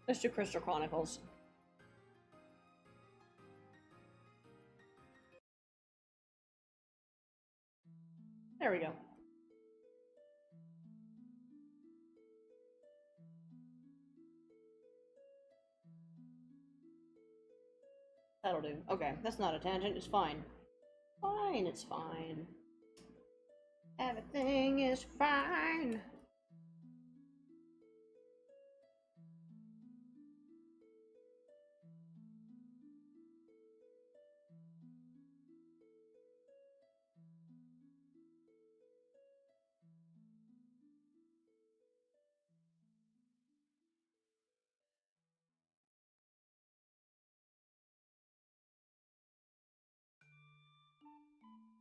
Let's do Crystal Chronicles. There we go. That'll do. Okay, that's not a tangent, it's fine. Fine, it's fine. Everything is fine.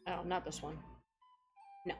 Oh, not this one. No.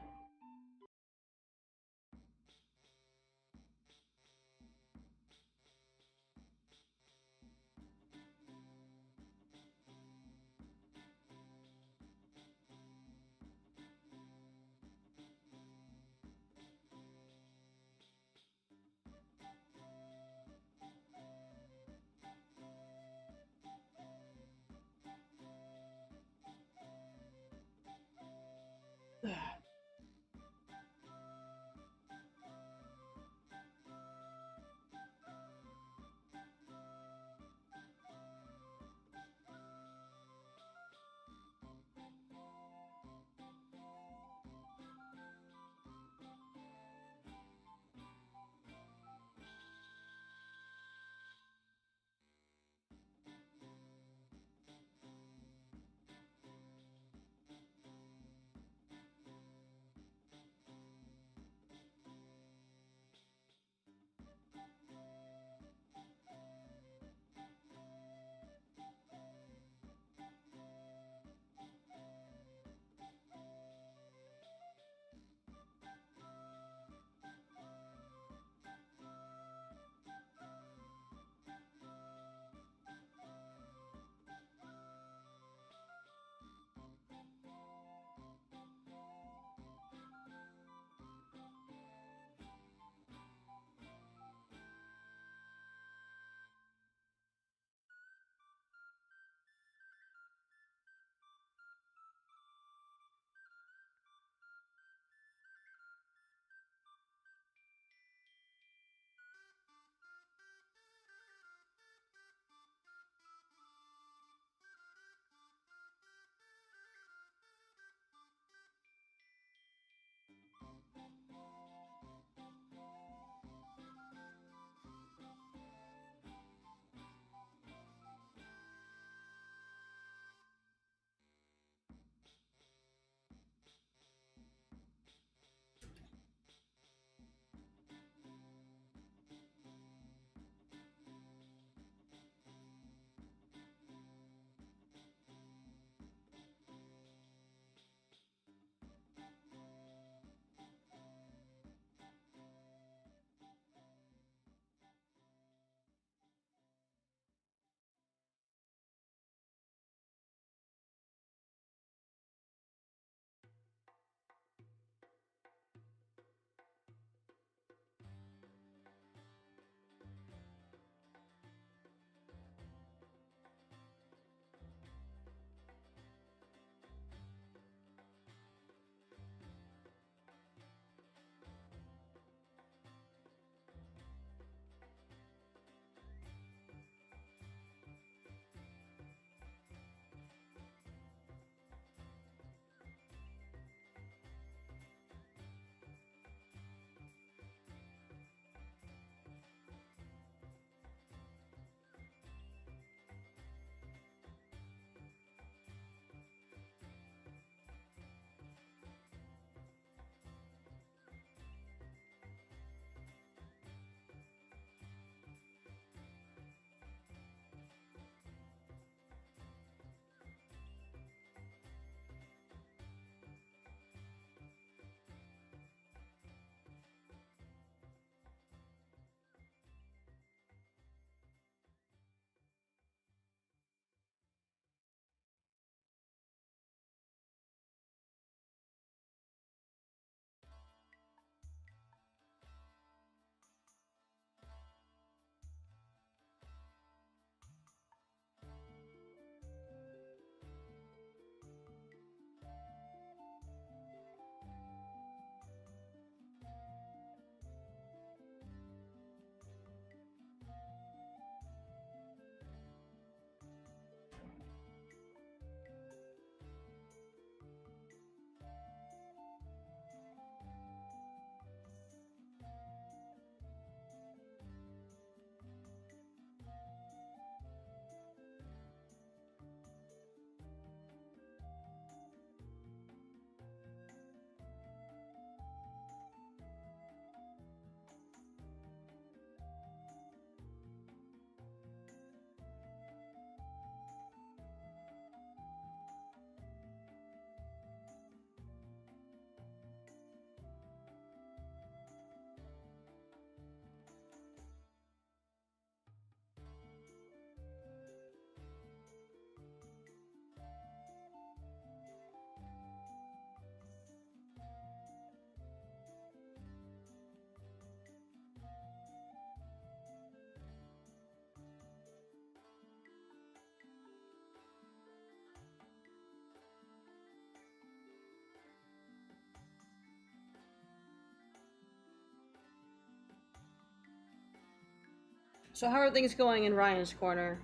So how are things going in Ryan's corner?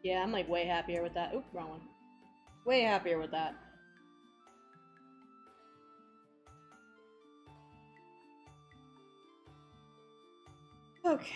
Yeah, I'm like way happier with that. Oop, wrong one. Way happier with that. Okay.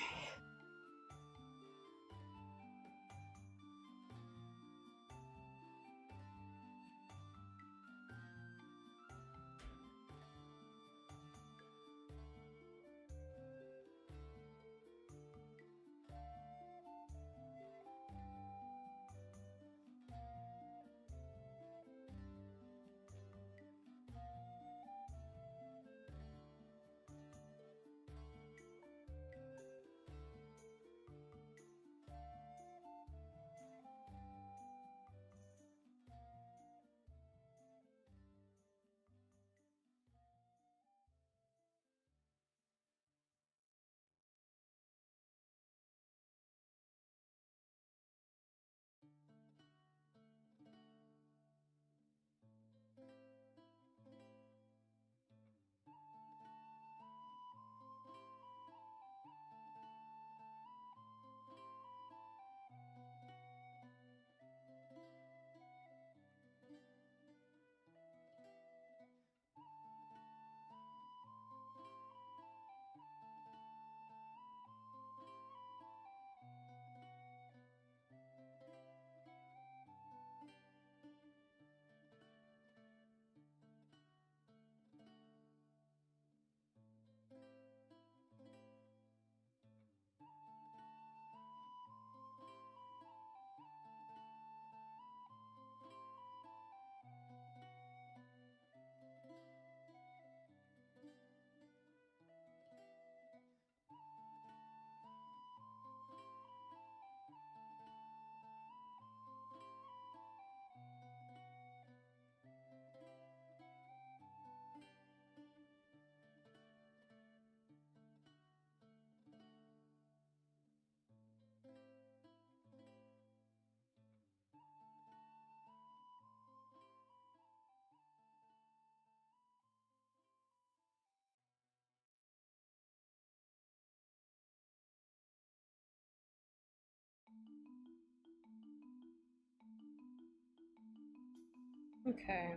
Okay.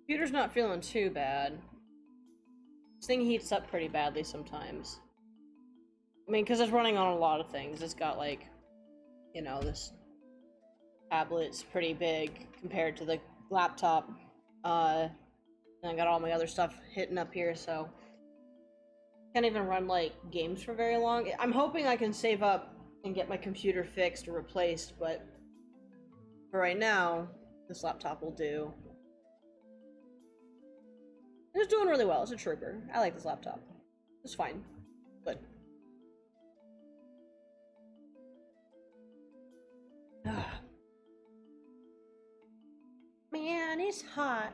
Computer's not feeling too bad. This thing heats up pretty badly sometimes. I mean, because it's running on a lot of things. It's got, like, you know, this tablet's pretty big compared to the laptop. And I got all my other stuff hitting up here, so can't even run, like, games for very long. I'm hoping I can save up and get my computer fixed or replaced, but for right now, this laptop will do. It's doing really well. It's a trooper. I like this laptop. It's fine. But Yeah, and he's hot.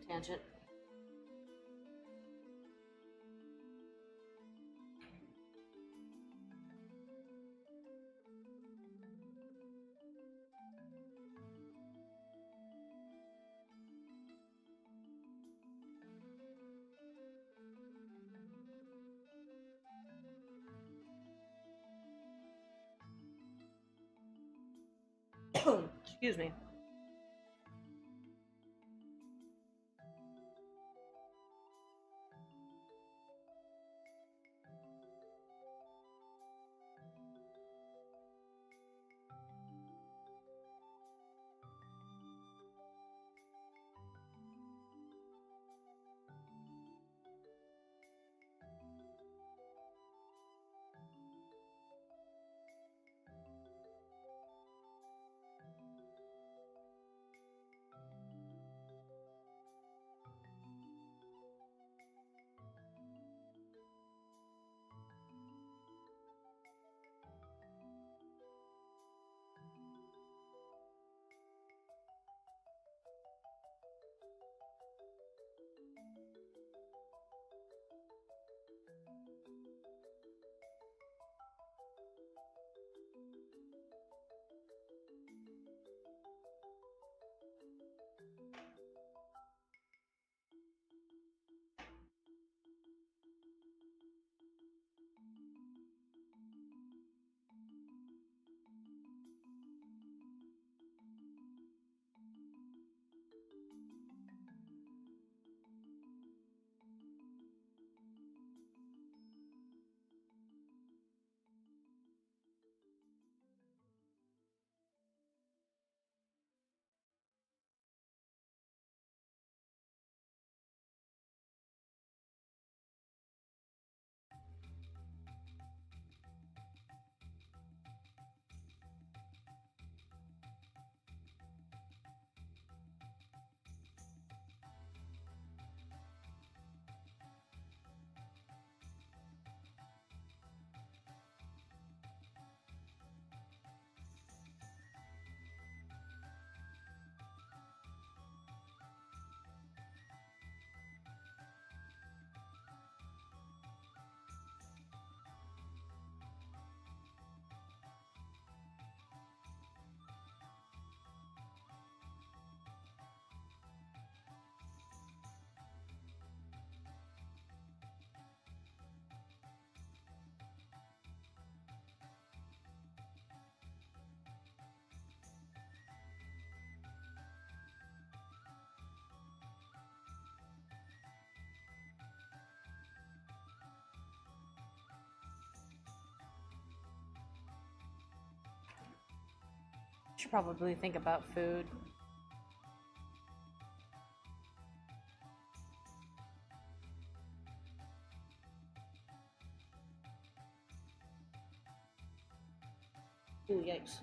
Tangent. Excuse me. Should probably think about food. Ooh, yikes.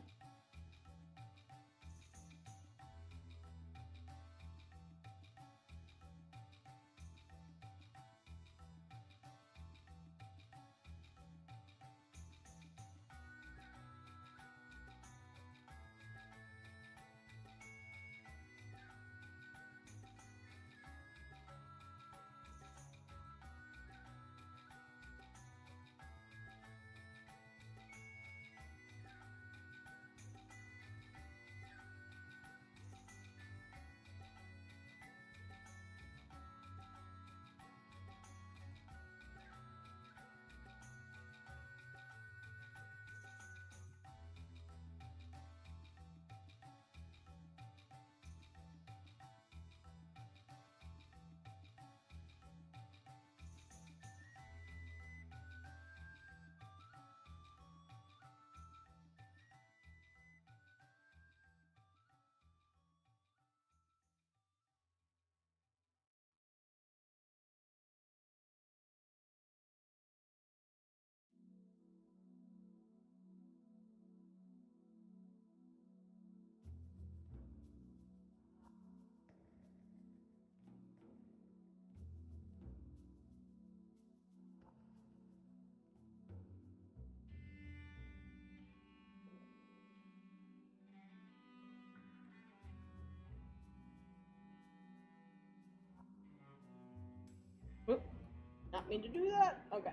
me to do that? Okay.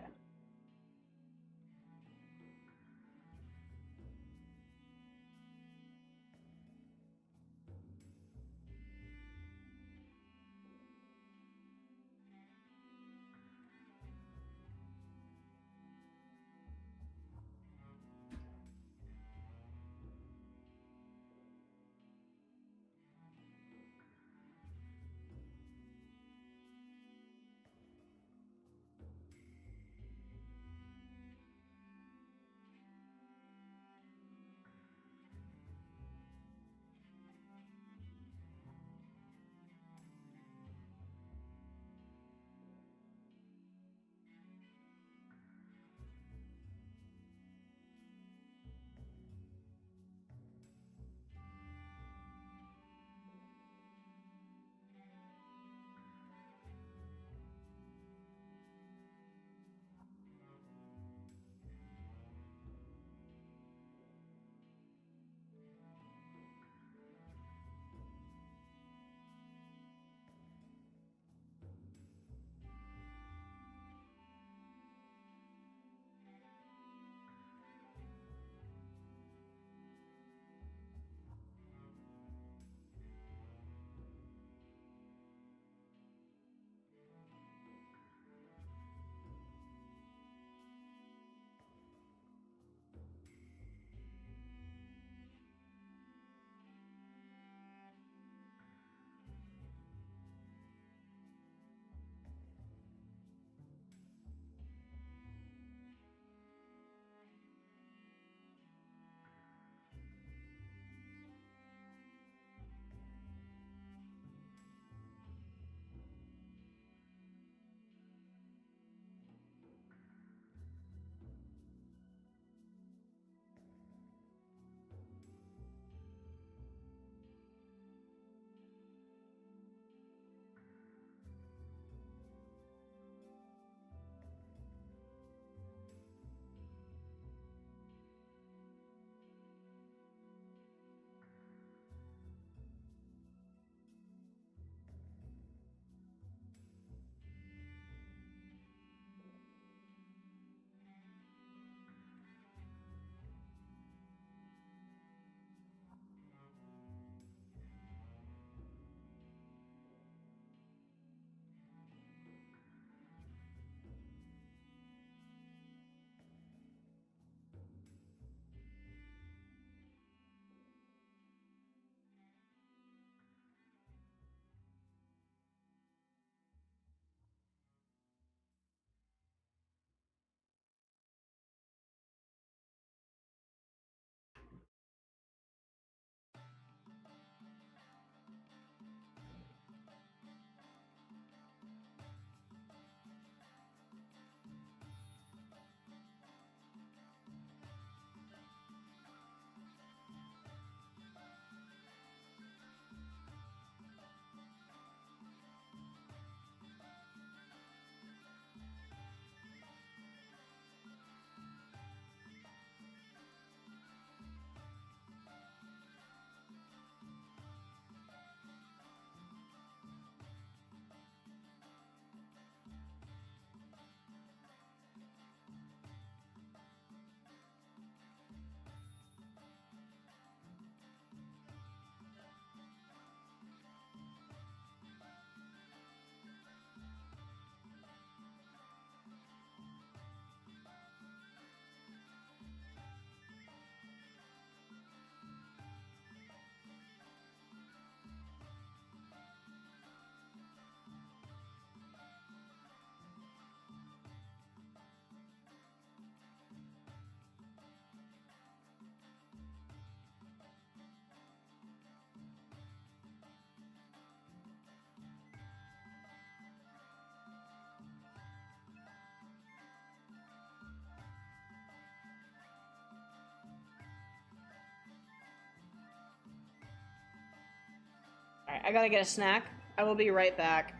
Alright, I gotta get a snack. I will be right back.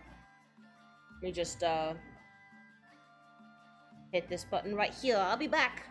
Let me just, hit this button right here. I'll be back.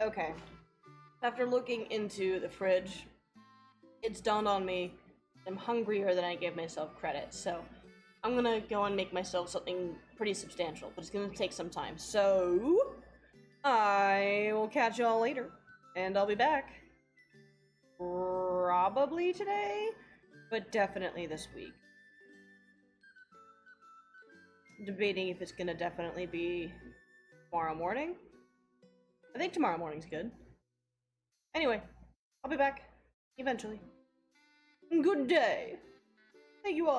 Okay. After looking into the fridge, it's dawned on me I'm hungrier than I gave myself credit, so I'm gonna go and make myself something pretty substantial, but it's gonna take some time. So, I will catch y'all later, and I'll be back. Probably today, but definitely this week. Debating if it's gonna definitely be tomorrow morning. I think tomorrow morning's good. Anyway, I'll be back eventually. Good day. Thank you all.